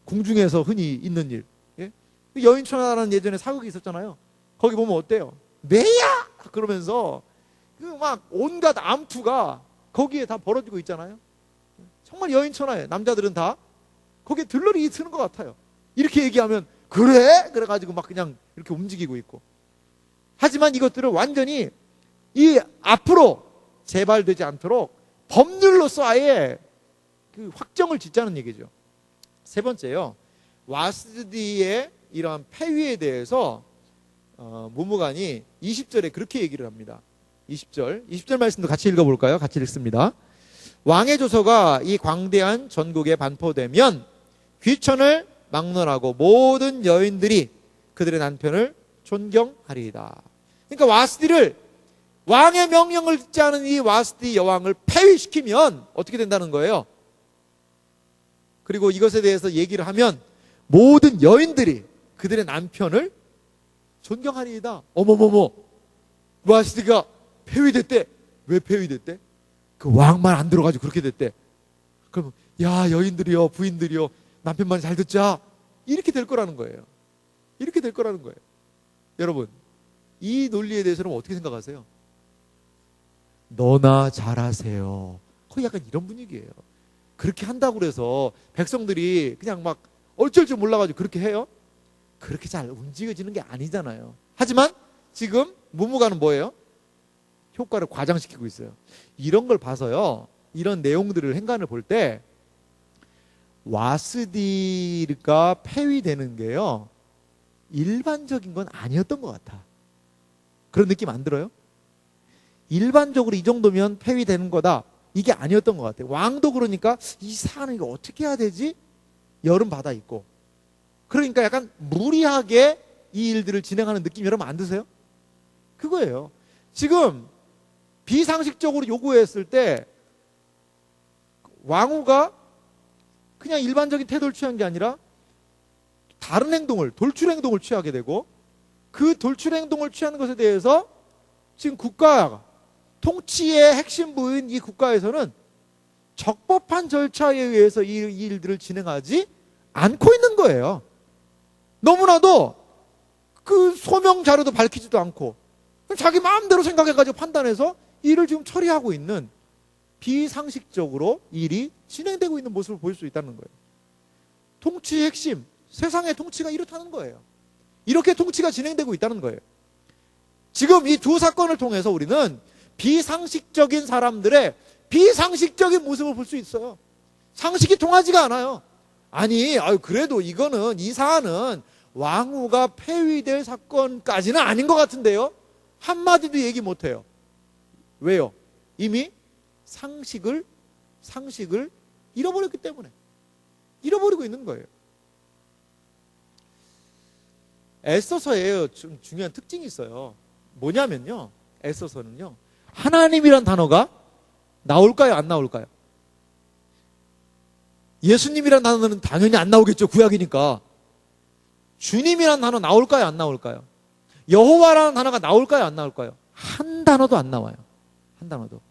궁중에서 흔히 있는 일. 예? 여인천하라는 예전에 사극이 있었잖아요. 거기 보면 어때요? 매야! 그러면서 그 막 온갖 암투가 거기에 다 벌어지고 있잖아요. 정말 여인천하예요. 남자들은 다 거기에 들러리 트는 것 같아요. 이렇게 얘기하면 그래? 그래가지고 막 그냥 이렇게 움직이고 있고. 하지만 이것들을 완전히 이 앞으로 재발되지 않도록 법률로서 아예 그 확정을 짓자는 얘기죠. 세 번째요, 와스디의 이러한 폐위에 대해서 문무관이 20절에 그렇게 얘기를 합니다. 20절 말씀도 같이 읽어볼까요? 같이 읽습니다. 왕의 조서가 이 광대한 전국에 반포되면 귀천을 막론하고 모든 여인들이 그들의 남편을 존경하리이다. 그러니까 와스디를, 왕의 명령을 듣지 않은 이 와스디 여왕을 폐위시키면 어떻게 된다는 거예요? 그리고 이것에 대해서 얘기를 하면 모든 여인들이 그들의 남편을 존경하리이다. 어머머머, 와스디가 폐위됐대. 왜 폐위됐대? 그 왕만 안 들어가지고 그렇게 됐대. 그러면 야, 여인들이요, 부인들이요, 남편 말 잘 듣자. 이렇게 될 거라는 거예요. 이렇게 될 거라는 거예요. 여러분, 이 논리에 대해서는 어떻게 생각하세요? 너나 잘하세요. 거의 약간 이런 분위기예요. 그렇게 한다고 그래서 백성들이 그냥 막 어쩔 줄 몰라가지고 그렇게 해요? 그렇게 잘 움직여지는 게 아니잖아요. 하지만 지금 문무관은 뭐예요? 효과를 과장시키고 있어요. 이런 걸 봐서요, 이런 내용들을 행간을 볼 때 와스디가 폐위되는 게요, 일반적인 건 아니었던 것 같아. 그런 느낌 안 들어요? 일반적으로 이 정도면 폐위되는 거다, 이게 아니었던 것 같아요. 왕도 그러니까 이 사안을 이거 어떻게 해야 되지? 열은 받아 있고, 그러니까 약간 무리하게 이 일들을 진행하는 느낌 여러분 안 드세요? 그거예요. 지금 비상식적으로 요구했을 때 왕후가 그냥 일반적인 태도를 취한 게 아니라 다른 행동을, 돌출 행동을 취하게 되고, 그 돌출 행동을 취하는 것에 대해서 지금 국가 통치의 핵심부인 이 국가에서는 적법한 절차에 의해서 이 일들을 진행하지 않고 있는 거예요. 너무나도 그 소명 자료도 밝히지도 않고 자기 마음대로 생각해가지고 판단해서 일을 지금 처리하고 있는, 비상식적으로 일이 진행되고 있는 모습을 볼 수 있다는 거예요. 통치의 핵심, 세상의 통치가 이렇다는 거예요. 이렇게 통치가 진행되고 있다는 거예요. 지금 이 두 사건을 통해서 우리는 비상식적인 사람들의 비상식적인 모습을 볼 수 있어요. 상식이 통하지가 않아요. 아니, 그래도 이거는, 이 사안은 왕후가 폐위될 사건까지는 아닌 것 같은데요? 한마디도 얘기 못해요. 왜요? 이미 상식을 잃어버렸기 때문에. 잃어버리고 있는 거예요. 에스더서에 좀 중요한 특징이 있어요. 뭐냐면요, 에스더서는요, 하나님이란 단어가 나올까요, 안 나올까요? 예수님이란 단어는 당연히 안 나오겠죠, 구약이니까. 주님이란 단어 나올까요, 안 나올까요? 여호와라는 단어가 나올까요, 안 나올까요? 한 단어도 안 나와요. 한 단어도.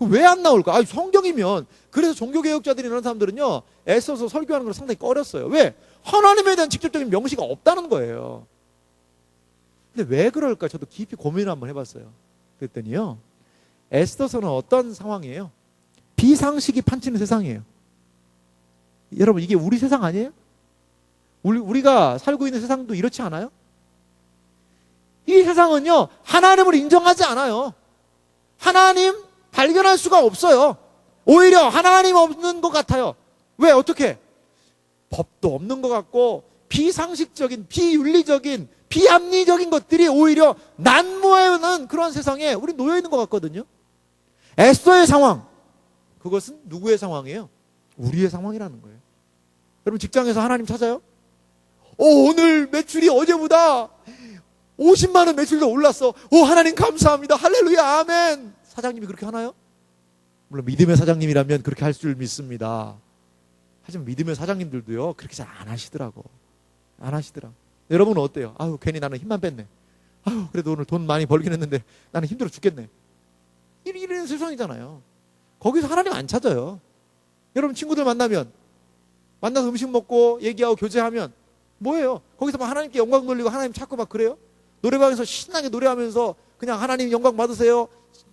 왜 안 나올까? 성경이면. 그래서 종교개혁자들이 이런 사람들은요, 애써서 설교하는 걸 상당히 꺼렸어요. 왜? 하나님에 대한 직접적인 명시가 없다는 거예요. 근데 왜 그럴까? 저도 깊이 고민을 한번 해봤어요. 그랬더니요, 에스더서는 어떤 상황이에요? 비상식이 판치는 세상이에요. 여러분, 이게 우리 세상 아니에요? 우리가 살고 있는 세상도 이렇지 않아요? 이 세상은요, 하나님을 인정하지 않아요. 하나님 발견할 수가 없어요. 오히려 하나님 없는 것 같아요. 왜? 어떻게? 법도 없는 것 같고, 비상식적인, 비윤리적인, 비합리적인 것들이 오히려 난무하는 그런 세상에 우리 놓여 있는 것 같거든요. 에스더의 상황, 그것은 누구의 상황이에요? 우리의 상황이라는 거예요. 여러분, 직장에서 하나님 찾아요? 오늘 매출이 어제보다 50만 원 매출도 올랐어. 하나님 감사합니다. 할렐루야, 아멘. 사장님이 그렇게 하나요? 물론 믿음의 사장님이라면 그렇게 할 줄 믿습니다. 하지만 믿음의 사장님들도요, 그렇게 잘 안 하시더라고. 안 하시더라. 여러분은 어때요? 괜히 나는 힘만 뺐네. 그래도 오늘 돈 많이 벌긴 했는데 나는 힘들어 죽겠네. 이런 세상이잖아요. 거기서 하나님 안 찾아요. 여러분, 친구들 만나서 음식 먹고 얘기하고 교제하면 뭐예요? 거기서 막 하나님께 영광 돌리고 하나님 찾고 막 그래요? 노래방에서 신나게 노래하면서 그냥 하나님 영광 받으세요,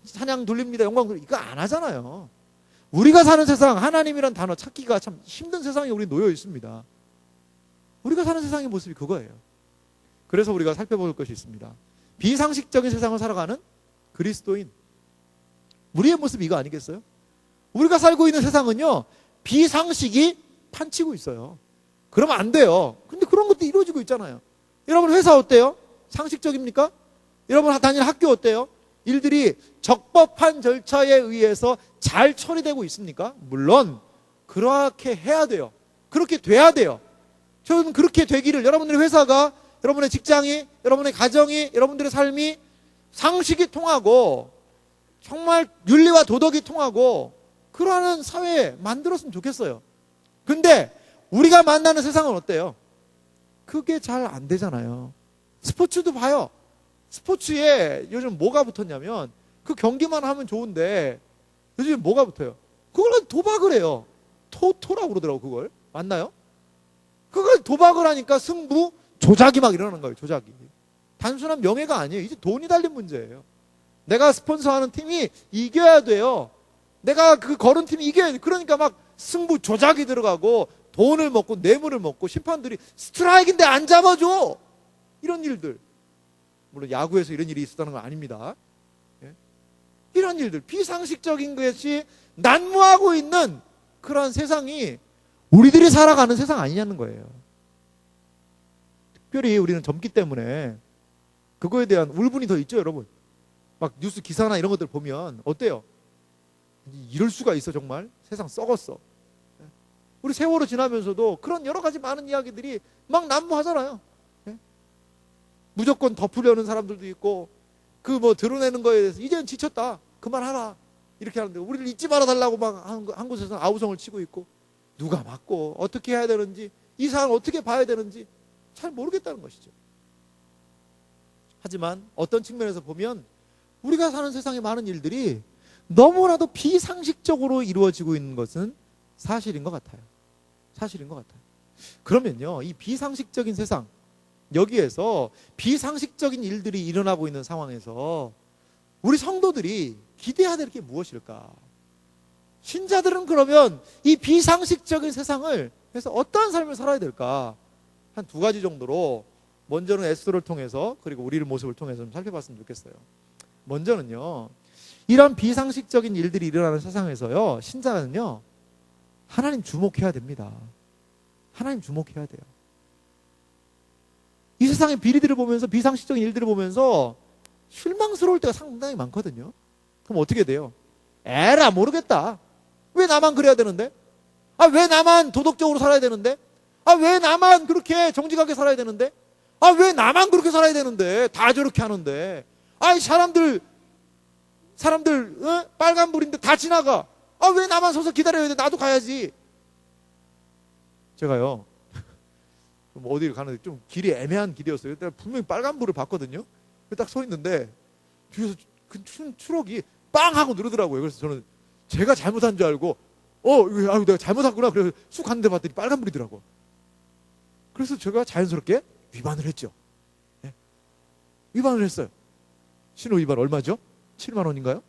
찬양 돌립니다, 영광 돌립니다, 이거 안 하잖아요. 우리가 사는 세상, 하나님이란 단어 찾기가 참 힘든 세상에 우리 놓여 있습니다. 우리가 사는 세상의 모습이 그거예요. 그래서 우리가 살펴볼 것이 있습니다. 비상식적인 세상을 살아가는 그리스도인, 우리의 모습이 이거 아니겠어요? 우리가 살고 있는 세상은요, 비상식이 판치고 있어요. 그러면 안 돼요. 근데 그런 것도 이루어지고 있잖아요. 여러분, 회사 어때요? 상식적입니까? 여러분, 다니는 학교 어때요? 일들이 적법한 절차에 의해서 잘 처리되고 있습니까? 물론 그렇게 해야 돼요. 그렇게 돼야 돼요. 저는 그렇게 되기를, 여러분들의 회사가, 여러분의 직장이, 여러분의 가정이, 여러분들의 삶이 상식이 통하고 정말 윤리와 도덕이 통하고 그러한 사회 만들었으면 좋겠어요. 근데 우리가 만나는 세상은 어때요? 그게 잘 안 되잖아요. 스포츠도 봐요. 스포츠에 요즘 뭐가 붙었냐면, 그 경기만 하면 좋은데 요즘 뭐가 붙어요? 그걸 도박을 해요. 토토라고 그러더라고. 그걸 맞나요? 그걸 도박을 하니까 승부 조작이 막 일어나는 거예요. 조작이. 단순한 명예가 아니에요. 이제 돈이 달린 문제예요. 내가 스폰서하는 팀이 이겨야 돼요. 내가 그 거른 팀이 이겨야 돼. 그러니까 막 승부 조작이 들어가고 돈을 먹고 뇌물을 먹고 심판들이 스트라이크인데 안 잡아줘. 이런 일들. 물론 야구에서 이런 일이 있었다는 건 아닙니다. 예? 이런 일들, 비상식적인 것이 난무하고 있는 그런 세상이 우리들이 살아가는 세상 아니냐는 거예요. 특별히 우리는 젊기 때문에 그거에 대한 울분이 더 있죠, 여러분. 막 뉴스 기사나 이런 것들 보면 어때요? 이럴 수가 있어, 정말. 세상 썩었어. 우리 세월호 지나면서도 그런 여러 가지 많은 이야기들이 막 난무하잖아요. 무조건 덮으려는 사람들도 있고, 그 뭐 드러내는 거에 대해서 이제는 지쳤다, 그만하라, 이렇게 하는데 우리를 잊지 말아달라고 막 한 곳에서 아우성을 치고 있고, 누가 맞고 어떻게 해야 되는지, 이 사안을 어떻게 봐야 되는지 잘 모르겠다는 것이죠. 하지만 어떤 측면에서 보면 우리가 사는 세상의 많은 일들이 너무나도 비상식적으로 이루어지고 있는 것은 사실인 것 같아요. 사실인 것 같아요. 그러면요, 이 비상식적인 세상, 여기에서 비상식적인 일들이 일어나고 있는 상황에서 우리 성도들이 기대해야 될 게 무엇일까? 신자들은 그러면 이 비상식적인 세상을 해서 어떠한 삶을 살아야 될까? 한 두 가지 정도로, 먼저는 에스더를 통해서, 그리고 우리의 모습을 통해서 좀 살펴봤으면 좋겠어요. 먼저는요, 이런 비상식적인 일들이 일어나는 세상에서요, 신자는요, 하나님 주목해야 됩니다. 하나님 주목해야 돼요. 이 세상의 비리들을 보면서, 비상식적인 일들을 보면서 실망스러울 때가 상당히 많거든요. 그럼 어떻게 돼요? 에라, 모르겠다. 왜 나만 그래야 되는데? 아, 왜 나만 도덕적으로 살아야 되는데? 아, 왜 나만 그렇게 정직하게 살아야 되는데? 아, 왜 나만 그렇게 살아야 되는데? 다 저렇게 하는데. 아이, 사람들, 빨간불인데 다 지나가. 아, 왜 나만 서서 기다려야 돼? 나도 가야지. 제가요, 뭐 어디를 가는데 좀 길이 애매한 길이었어요. 내가 분명히 빨간불을 봤거든요. 딱 서 있는데 뒤에서 그 트럭이 빵 하고 누르더라고요. 그래서 저는 제가 잘못한 줄 알고, 내가 잘못했구나. 그래서 쑥 갔는데 봤더니 빨간불이더라고. 그래서 제가 자연스럽게 위반을 했죠. 네. 위반을 했어요. 신호 위반 얼마죠? 7만 원인가요?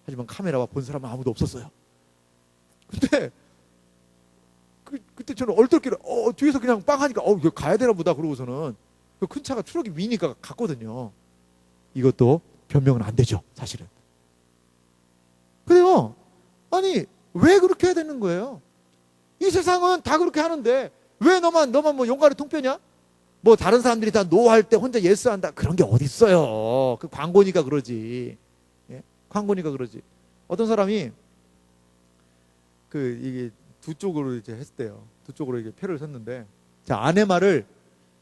하지만 카메라와 본 사람은 아무도 없었어요. 근데 그때 저는 얼떨결에 뒤에서 그냥 빵 하니까 이거 가야 되나 보다 그러고서는 그 큰 차가 트럭이 위니까 갔거든요. 이것도 변명은 안 되죠, 사실은. 그래요. 아니, 왜 그렇게 해야 되는 거예요? 이 세상은 다 그렇게 하는데 왜 너만 뭐 용가리 통뼈냐? 뭐 다른 사람들이 다 노할 때 혼자 예스한다, 그런 게 어딨어요. 그 광고니까 그러지. 예? 광고니까 그러지. 어떤 사람이 이게 두 쪽으로 이제 했대요. 두 쪽으로 이게 표를 섰는데, 자, 아내 말을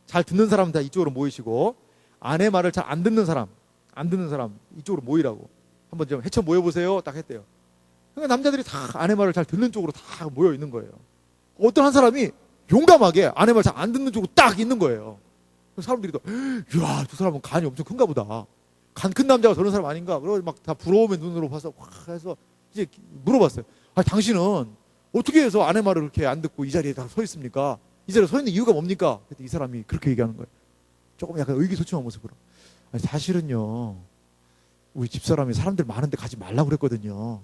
잘 듣는 사람 다 이쪽으로 모이시고, 아내 말을 잘 안 듣는 사람 이쪽으로 모이라고. 한번 좀 헤쳐 모여보세요. 딱 했대요. 그러니까 남자들이 다 아내 말을 잘 듣는 쪽으로 다 모여 있는 거예요. 어떤 한 사람이 용감하게 아내 말 잘 안 듣는 쪽으로 딱 있는 거예요. 사람들이 또, 이야, 저 사람은 간이 엄청 큰가 보다. 간 큰 남자가 저런 사람 아닌가? 그러고 막 다 부러움의 눈으로 봐서 확 해서 이제 물어봤어요. 당신은 어떻게 해서 아내 말을 그렇게 안 듣고 이 자리에 다 서 있습니까? 이 자리에 서 있는 이유가 뭡니까? 그때 이 사람이 그렇게 얘기하는 거예요. 조금 약간 의기소침한 모습으로. 사실은요, 우리 집사람이 사람들 많은데 가지 말라고 그랬거든요.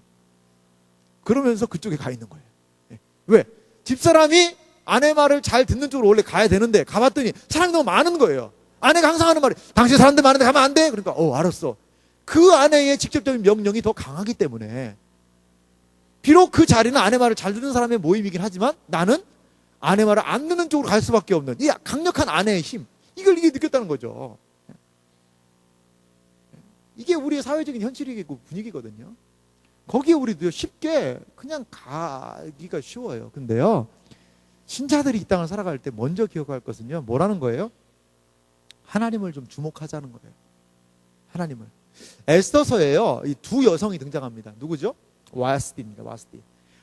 그러면서 그쪽에 가 있는 거예요. 왜? 집사람이 아내 말을 잘 듣는 쪽으로 원래 가야 되는데 가봤더니 사람이 너무 많은 거예요. 아내가 항상 하는 말이, 당신 사람들 많은데 가면 안 돼? 그러니까 알았어. 그 아내의 직접적인 명령이 더 강하기 때문에, 비록 그 자리는 아내 말을 잘 듣는 사람의 모임이긴 하지만 나는 아내 말을 안 듣는 쪽으로 갈 수밖에 없는 이 강력한 아내의 힘, 이걸 이게 느꼈다는 거죠. 이게 우리의 사회적인 현실이고 분위기거든요. 거기에 우리도 쉽게 그냥 가기가 쉬워요. 근데요, 신자들이 이 땅을 살아갈 때 먼저 기억할 것은요, 뭐라는 거예요? 하나님을 좀 주목하자는 거예요. 하나님을. 에스더서에요, 이 두 여성이 등장합니다. 누구죠? 와스디입니다.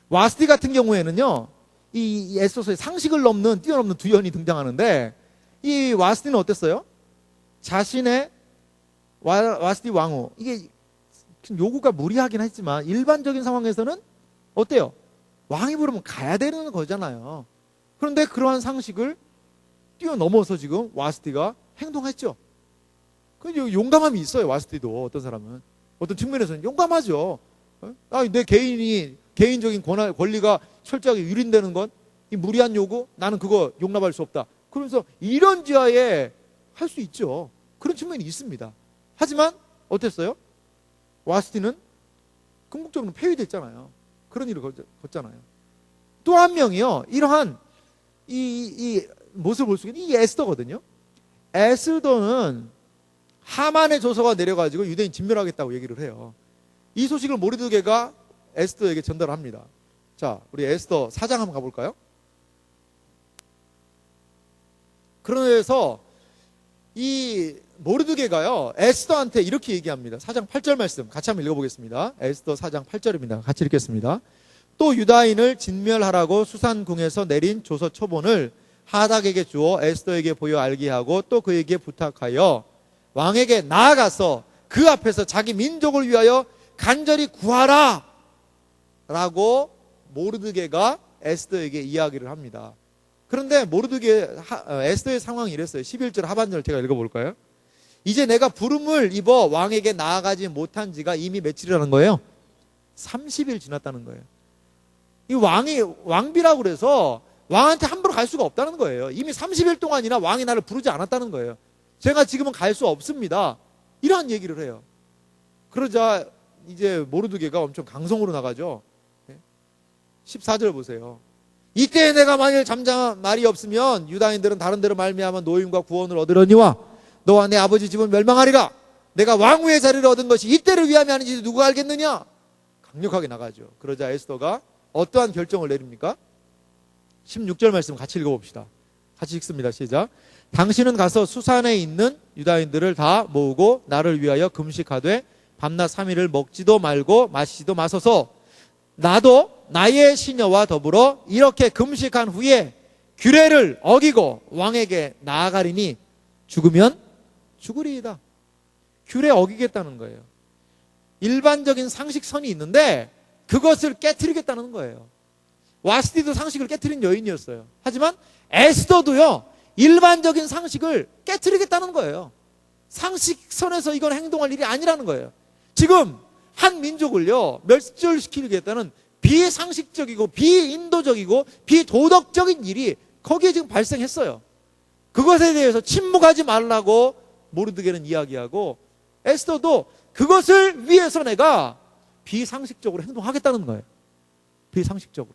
와스디 같은 경우에는요, 이 에스더서에 상식을 뛰어넘는 두 여인이 등장하는데, 이 와스디는 어땠어요? 자신의 와스디 왕후, 이게 요구가 무리하긴 했지만 일반적인 상황에서는 어때요? 왕이 부르면 가야 되는 거잖아요. 그런데 그러한 상식을 뛰어넘어서 지금 와스디가 행동했죠. 그 용감함이 있어요. 와스티도 어떤 사람은 어떤 측면에서는 용감하죠. 내 개인적인 권리가 철저하게 유린되는 건 이 무리한 요구, 나는 그거 용납할 수 없다. 그러면서 이런 지하에 할 수 있죠. 그런 측면이 있습니다. 하지만 어땠어요? 와스티는 궁극적으로 폐위됐잖아요. 그런 일을 걷잖아요. 또 한 명이요. 이러한 이 모습을 볼 수 있는 이 에스더거든요. 에스더는 하만의 조서가 내려가지고 유대인 진멸하겠다고 얘기를 해요. 이 소식을 모르드게가 에스더에게 전달합니다. 자, 우리 에스더 4장 한번 가볼까요? 그래서 이 모르드게가요 에스더한테 이렇게 얘기합니다. 4장 8절 말씀 같이 한번 읽어보겠습니다. 에스더 4장 8절입니다. 같이 읽겠습니다. 또 유다인을 진멸하라고 수산궁에서 내린 조서 초본을 하닥에게 주어 에스더에게 보여 알게 하고 또 그에게 부탁하여 왕에게 나아가서 그 앞에서 자기 민족을 위하여 간절히 구하라 라고 모르드게가 에스더에게 이야기를 합니다. 그런데 에스더의 상황이 이랬어요. 11절 하반절 제가 읽어볼까요? 이제 내가 부름을 입어 왕에게 나아가지 못한 지가 이미 며칠이라는 거예요? 30일 지났다는 거예요. 이 왕비라고 그래서 왕한테 함부로 갈 수가 없다는 거예요. 이미 30일 동안이나 왕이 나를 부르지 않았다는 거예요. 제가 지금은 갈 수 없습니다. 이러한 얘기를 해요. 그러자 이제 모르드게가 엄청 강성으로 나가죠. 14절 보세요. 이때 내가 만일 잠잠한 말이 없으면 유다인들은 다른 데로 말미암아 노임과 구원을 얻으려니와 너와 내 아버지 집은 멸망하리라. 내가 왕후의 자리를 얻은 것이 이때를 위함이 아닌지 누가 알겠느냐. 강력하게 나가죠. 그러자 에스더가 어떠한 결정을 내립니까? 16절 말씀 같이 읽어봅시다. 같이 읽습니다. 시작. 당신은 가서 수산에 있는 유다인들을 다 모으고 나를 위하여 금식하되 밤낮 3일을 먹지도 말고 마시지도 마소서. 나도 나의 시녀와 더불어 이렇게 금식한 후에 규례를 어기고 왕에게 나아가리니 죽으면 죽으리이다. 규례 어기겠다는 거예요. 일반적인 상식선이 있는데 그것을 깨트리겠다는 거예요. 와스티도 상식을 깨트린 여인이었어요. 하지만 에스더도요 일반적인 상식을 깨트리겠다는 거예요. 상식선에서 이건 행동할 일이 아니라는 거예요. 지금 한 민족을요 멸절시키겠다는 비상식적이고 비인도적이고 비도덕적인 일이 거기에 지금 발생했어요. 그것에 대해서 침묵하지 말라고 모르드게는 이야기하고 에스더도 그것을 위해서 내가 비상식적으로 행동하겠다는 거예요. 비상식적으로.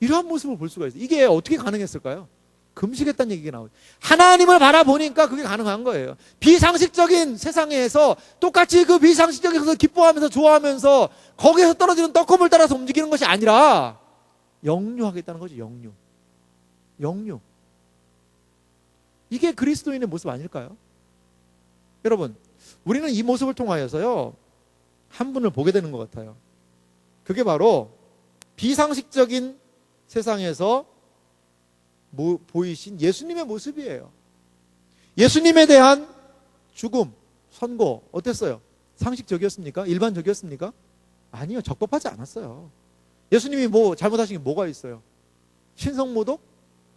이러한 모습을 볼 수가 있어요. 이게 어떻게 가능했을까요? 금식했다는 얘기가 나오죠. 하나님을 바라보니까 그게 가능한 거예요. 비상식적인 세상에서 똑같이 그 비상식적인 것을 기뻐하면서 좋아하면서 거기에서 떨어지는 떡컵을 따라서 움직이는 것이 아니라 영유하겠다는 거죠. 영유. 이게 그리스도인의 모습 아닐까요? 여러분, 우리는 이 모습을 통하여서요 한 분을 보게 되는 것 같아요. 그게 바로 비상식적인 세상에서 보이신 예수님의 모습이에요. 예수님에 대한 죽음, 선고 어땠어요? 상식적이었습니까? 일반적이었습니까? 아니요. 적법하지 않았어요. 예수님이 잘못하신 게 뭐가 있어요? 신성모독?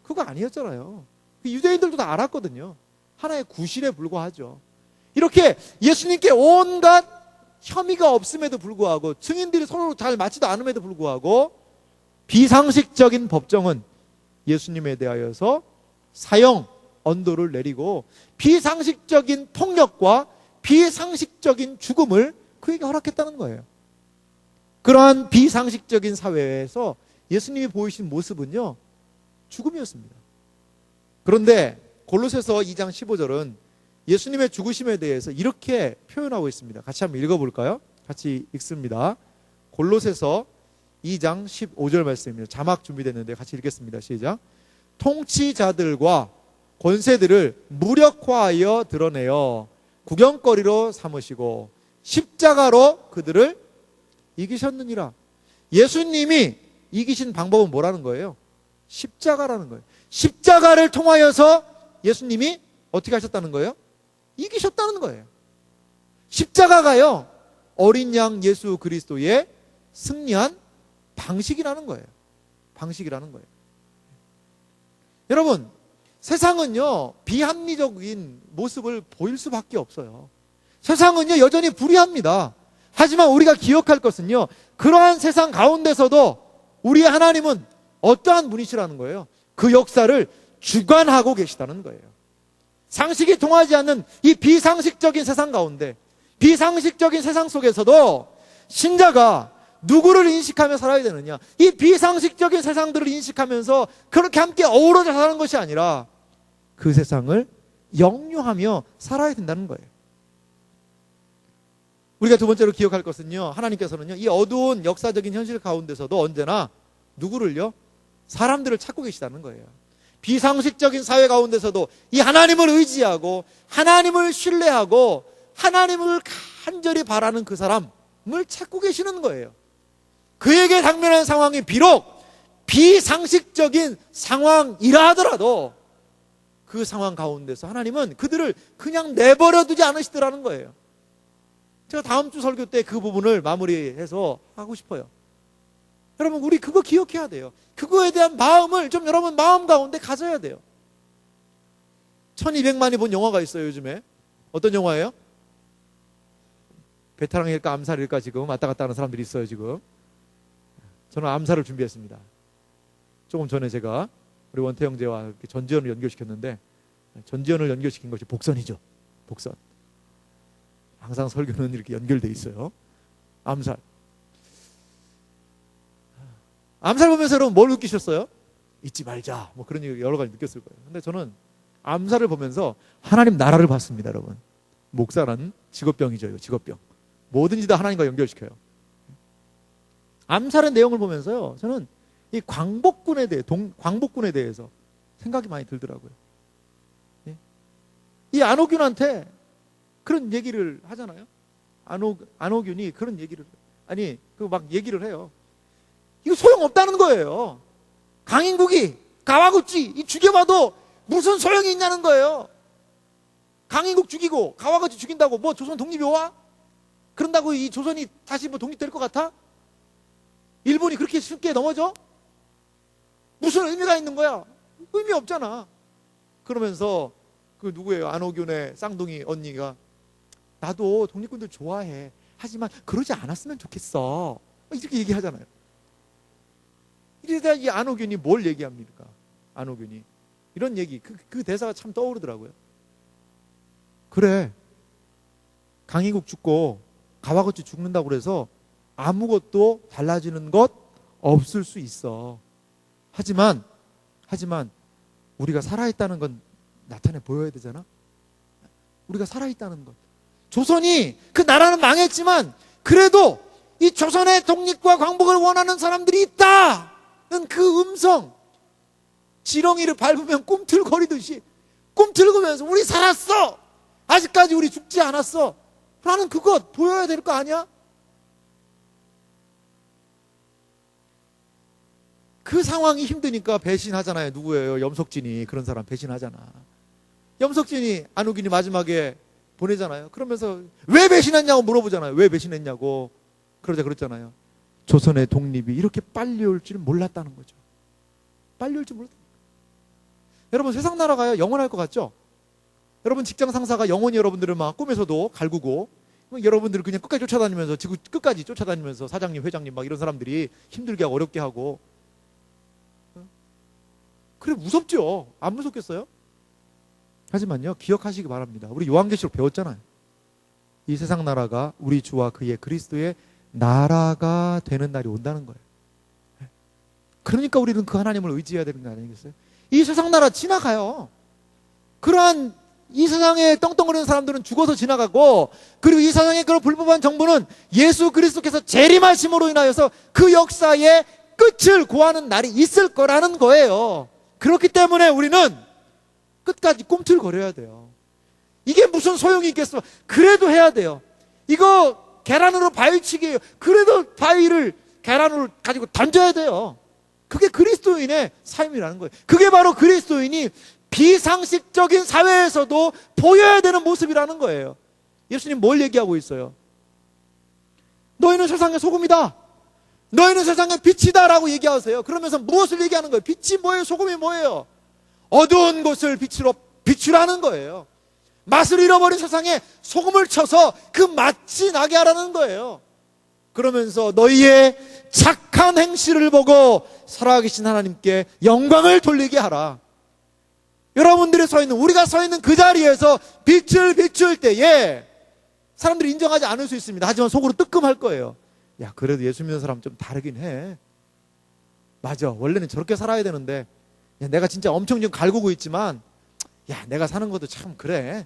그거 아니었잖아요. 유대인들도 다 알았거든요. 하나의 구실에 불과하죠. 이렇게 예수님께 온갖 혐의가 없음에도 불구하고 증인들이 서로 잘 맞지도 않음에도 불구하고 비상식적인 법정은 예수님에 대하여서 사형 언도를 내리고 비상식적인 폭력과 비상식적인 죽음을 그에게 허락했다는 거예요. 그러한 비상식적인 사회에서 예수님이 보이신 모습은요 죽음이었습니다. 그런데 골로새서 2장 15절은 예수님의 죽으심에 대해서 이렇게 표현하고 있습니다. 같이 한번 읽어볼까요? 같이 읽습니다. 골로새서 2장 15절 말씀입니다. 자막 준비됐는데 같이 읽겠습니다. 시작. 통치자들과 권세들을 무력화하여 드러내어 구경거리로 삼으시고 십자가로 그들을 이기셨느니라. 예수님이 이기신 방법은 뭐라는 거예요? 십자가라는 거예요. 십자가를 통하여서 예수님이 어떻게 하셨다는 거예요? 이기셨다는 거예요. 십자가가요 어린 양 예수 그리스도의 승리한 방식이라는 거예요. 방식이라는 거예요. 여러분, 세상은요, 비합리적인 모습을 보일 수밖에 없어요. 세상은요, 여전히 불의합니다. 하지만 우리가 기억할 것은요, 그러한 세상 가운데서도 우리 하나님은 어떠한 분이시라는 거예요. 그 역사를 주관하고 계시다는 거예요. 상식이 통하지 않는 이 비상식적인 세상 가운데, 비상식적인 세상 속에서도 신자가 누구를 인식하며 살아야 되느냐, 이 비상식적인 세상들을 인식하면서 그렇게 함께 어우러져 사는 것이 아니라 그 세상을 영유하며 살아야 된다는 거예요. 우리가 두 번째로 기억할 것은요, 하나님께서는요, 이 어두운 역사적인 현실 가운데서도 언제나 누구를요? 사람들을 찾고 계시다는 거예요. 비상식적인 사회 가운데서도 이 하나님을 의지하고 하나님을 신뢰하고 하나님을 간절히 바라는 그 사람을 찾고 계시는 거예요. 그에게 당면한 상황이 비록 비상식적인 상황이라 하더라도 그 상황 가운데서 하나님은 그들을 그냥 내버려 두지 않으시더라는 거예요. 제가 다음 주 설교 때 그 부분을 마무리해서 하고 싶어요. 여러분, 우리 그거 기억해야 돼요. 그거에 대한 마음을 좀 여러분 마음 가운데 가져야 돼요. 1200만이 본 영화가 있어요, 요즘에. 어떤 영화예요? 베테랑일까 암살일까 지금 왔다 갔다 하는 사람들이 있어요, 지금. 저는 암살을 준비했습니다. 조금 전에 제가 우리 원태 형제와 전지현을 연결시켰는데, 전지현을 연결시킨 것이 복선이죠. 복선. 항상 설교는 이렇게 연결돼 있어요. 암살. 암살 보면서 여러분 뭘 느끼셨어요? 잊지 말자. 뭐 그런 얘기 여러 가지 느꼈을 거예요. 근데 저는 암살을 보면서 하나님 나라를 봤습니다, 여러분. 목사라는 직업병이죠, 이거 직업병. 뭐든지 다 하나님과 연결시켜요. 암살의 내용을 보면서요, 저는 이 광복군에 대해서 생각이 많이 들더라고요. 이 안호균한테 그런 얘기를 하잖아요. 안호균이 그런 얘기를, 막 얘기를 해요. 이거 소용없다는 거예요. 강인국이, 가와구치, 이 죽여봐도 무슨 소용이 있냐는 거예요. 강인국 죽이고, 가와구치 죽인다고 뭐 조선 독립이 와? 그런다고 이 조선이 다시 뭐 독립될 것 같아? 일본이 그렇게 쉽게 넘어져? 무슨 의미가 있는 거야? 의미 없잖아. 그러면서 그 누구예요? 안호균의 쌍둥이 언니가 나도 독립군들 좋아해. 하지만 그러지 않았으면 좋겠어. 이렇게 얘기하잖아요. 이래야 이 안호균이 뭘 얘기합니까? 안호균이 이런 얘기, 그 대사가 참 떠오르더라고요. 그래, 강인국 죽고 가와거치 죽는다고 그래서 아무것도 달라지는 것 없을 수 있어. 하지만 우리가 살아있다는 건 나타내 보여야 되잖아. 우리가 살아있다는 것. 조선이, 그 나라는 망했지만 그래도 이 조선의 독립과 광복을 원하는 사람들이 있다는 그 음성, 지렁이를 밟으면 꿈틀거리듯이 꿈틀거리면서 우리 살았어, 아직까지 우리 죽지 않았어 라는 그것 보여야 될 거 아니야? 그 상황이 힘드니까 배신하잖아요. 누구예요? 염석진이 그런 사람 배신하잖아. 염석진이 안호균이 마지막에 보내잖아요. 그러면서 왜 배신했냐고 물어보잖아요. 왜 배신했냐고. 그러자 그랬잖아요. 조선의 독립이 이렇게 빨리 올 줄 몰랐다는 거죠. 빨리 올 줄 몰랐다. 여러분, 세상 나라가요 영원할 것 같죠? 여러분, 직장 상사가 영원히 여러분들을 막 꿈에서도 갈구고, 여러분들을 그냥 끝까지 쫓아다니면서, 지구 끝까지 쫓아다니면서 사장님, 회장님 막 이런 사람들이 힘들게 하고 어렵게 하고. 그래, 무섭죠? 안 무섭겠어요? 하지만요, 기억하시기 바랍니다. 우리 요한계시록 배웠잖아요. 이 세상 나라가 우리 주와 그의 그리스도의 나라가 되는 날이 온다는 거예요. 그러니까 우리는 그 하나님을 의지해야 되는 거 아니겠어요? 이 세상 나라 지나가요. 그러한 이 세상에 떵떵거리는 사람들은 죽어서 지나가고, 그리고 이 세상의 그런 불법한 정부는 예수 그리스도께서 재림하심으로 인하여서 그 역사의 끝을 고하는 날이 있을 거라는 거예요. 그렇기 때문에 우리는 끝까지 꿈틀거려야 돼요. 이게 무슨 소용이 있겠어? 그래도 해야 돼요. 이거 계란으로 바위치기예요. 그래도 바위를 계란으로 가지고 던져야 돼요. 그게 그리스도인의 삶이라는 거예요. 그게 바로 그리스도인이 비상식적인 사회에서도 보여야 되는 모습이라는 거예요. 예수님 뭘 얘기하고 있어요? 너희는 세상의 소금이다. 너희는 세상의 빛이다 라고 얘기하세요. 그러면서 무엇을 얘기하는 거예요? 빛이 뭐예요? 소금이 뭐예요? 어두운 곳을 빛으로 비추라는 거예요. 맛을 잃어버린 세상에 소금을 쳐서 그 맛이 나게 하라는 거예요. 그러면서 너희의 착한 행실을 보고 살아계신 하나님께 영광을 돌리게 하라. 여러분들이 서 있는, 우리가 서 있는 그 자리에서 빛을 비출 때에 사람들이 인정하지 않을 수 있습니다. 하지만 속으로 뜨끔할 거예요. 야, 그래도 예수 믿는 사람 좀 다르긴 해. 맞아, 원래는 저렇게 살아야 되는데, 야, 내가 진짜 엄청 좀 갈구고 있지만, 야, 내가 사는 것도 참 그래.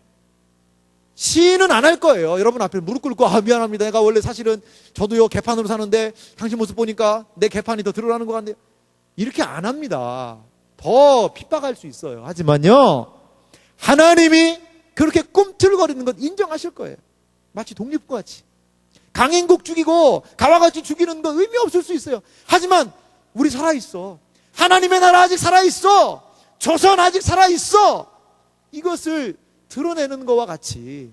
시인은 안 할 거예요. 여러분 앞에 무릎 꿇고, 아, 미안합니다. 내가 원래 사실은 저도요 개판으로 사는데 당신 모습 보니까 내 개판이 더 드러나는 것 같네요. 이렇게 안 합니다. 더 핍박할 수 있어요. 하지만요, 하나님이 그렇게 꿈틀거리는 것 인정하실 거예요. 마치 독립과 같이. 강인국 죽이고 가와같이 죽이는 건 의미 없을 수 있어요. 하지만 우리 살아있어. 하나님의 나라 아직 살아있어. 조선 아직 살아있어. 이것을 드러내는 것과 같이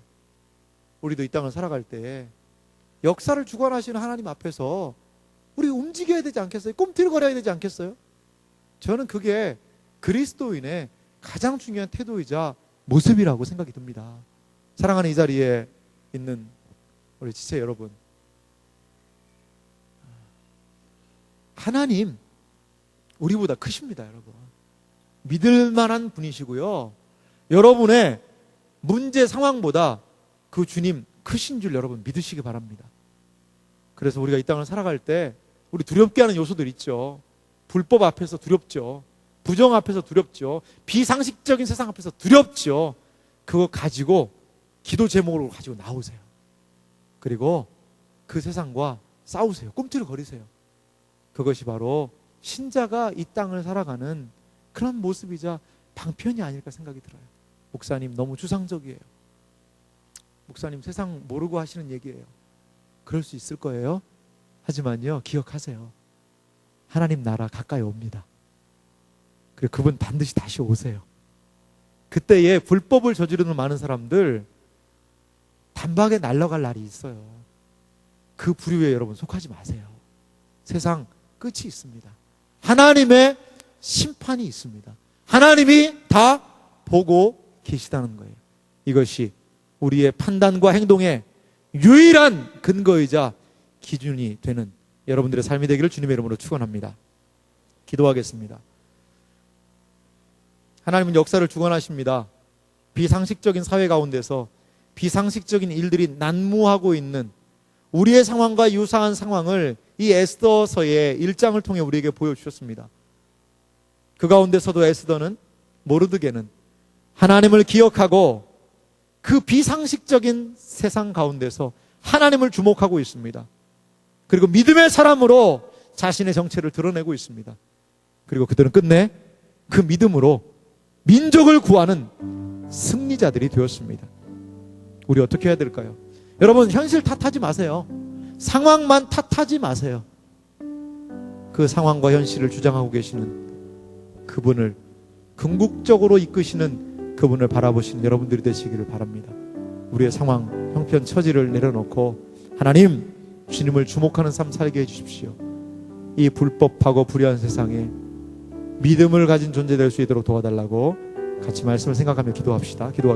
우리도 이 땅을 살아갈 때 역사를 주관하시는 하나님 앞에서 우리 움직여야 되지 않겠어요? 꿈틀거려야 되지 않겠어요? 저는 그게 그리스도인의 가장 중요한 태도이자 모습이라고 생각이 듭니다. 사랑하는 이 자리에 있는 우리 지체 여러분, 하나님 우리보다 크십니다. 여러분, 믿을 만한 분이시고요, 여러분의 문제 상황보다 그 주님 크신 줄 여러분 믿으시기 바랍니다. 그래서 우리가 이 땅을 살아갈 때 우리 두렵게 하는 요소들 있죠. 불법 앞에서 두렵죠. 부정 앞에서 두렵죠. 비상식적인 세상 앞에서 두렵죠. 그거 가지고 기도 제목으로 가지고 나오세요. 그리고 그 세상과 싸우세요. 꿈틀거리세요. 그것이 바로 신자가 이 땅을 살아가는 그런 모습이자 방편이 아닐까 생각이 들어요. 목사님 너무 추상적이에요. 목사님 세상 모르고 하시는 얘기예요. 그럴 수 있을 거예요. 하지만요, 기억하세요. 하나님 나라 가까이 옵니다. 그리고 그분 반드시 다시 오세요. 그때에 불법을 저지르는 많은 사람들 단박에 날아갈 날이 있어요. 그 부류에 여러분 속하지 마세요. 세상 끝이 있습니다. 하나님의 심판이 있습니다. 하나님이 다 보고 계시다는 거예요. 이것이 우리의 판단과 행동의 유일한 근거이자 기준이 되는 여러분들의 삶이 되기를 주님의 이름으로 축원합니다. 기도하겠습니다. 하나님은 역사를 주관하십니다. 비상식적인 사회 가운데서 비상식적인 일들이 난무하고 있는 우리의 상황과 유사한 상황을 이 에스더서의 1장을 통해 우리에게 보여주셨습니다. 그 가운데서도 에스더는, 모르드게는 하나님을 기억하고 그 비상식적인 세상 가운데서 하나님을 주목하고 있습니다. 그리고 믿음의 사람으로 자신의 정체를 드러내고 있습니다. 그리고 그들은 끝내 그 믿음으로 민족을 구하는 승리자들이 되었습니다. 우리 어떻게 해야 될까요? 여러분, 현실 탓하지 마세요. 상황만 탓하지 마세요. 그 상황과 현실을 주장하고 계시는 그분을, 궁극적으로 이끄시는 그분을 바라보시는 여러분들이 되시기를 바랍니다. 우리의 상황, 형편, 처지를 내려놓고 하나님, 주님을 주목하는 삶 살게 해주십시오. 이 불법하고 불의한 세상에 믿음을 가진 존재 될 수 있도록 도와달라고 같이 말씀을 생각하며 기도합시다. 기도하겠습니다.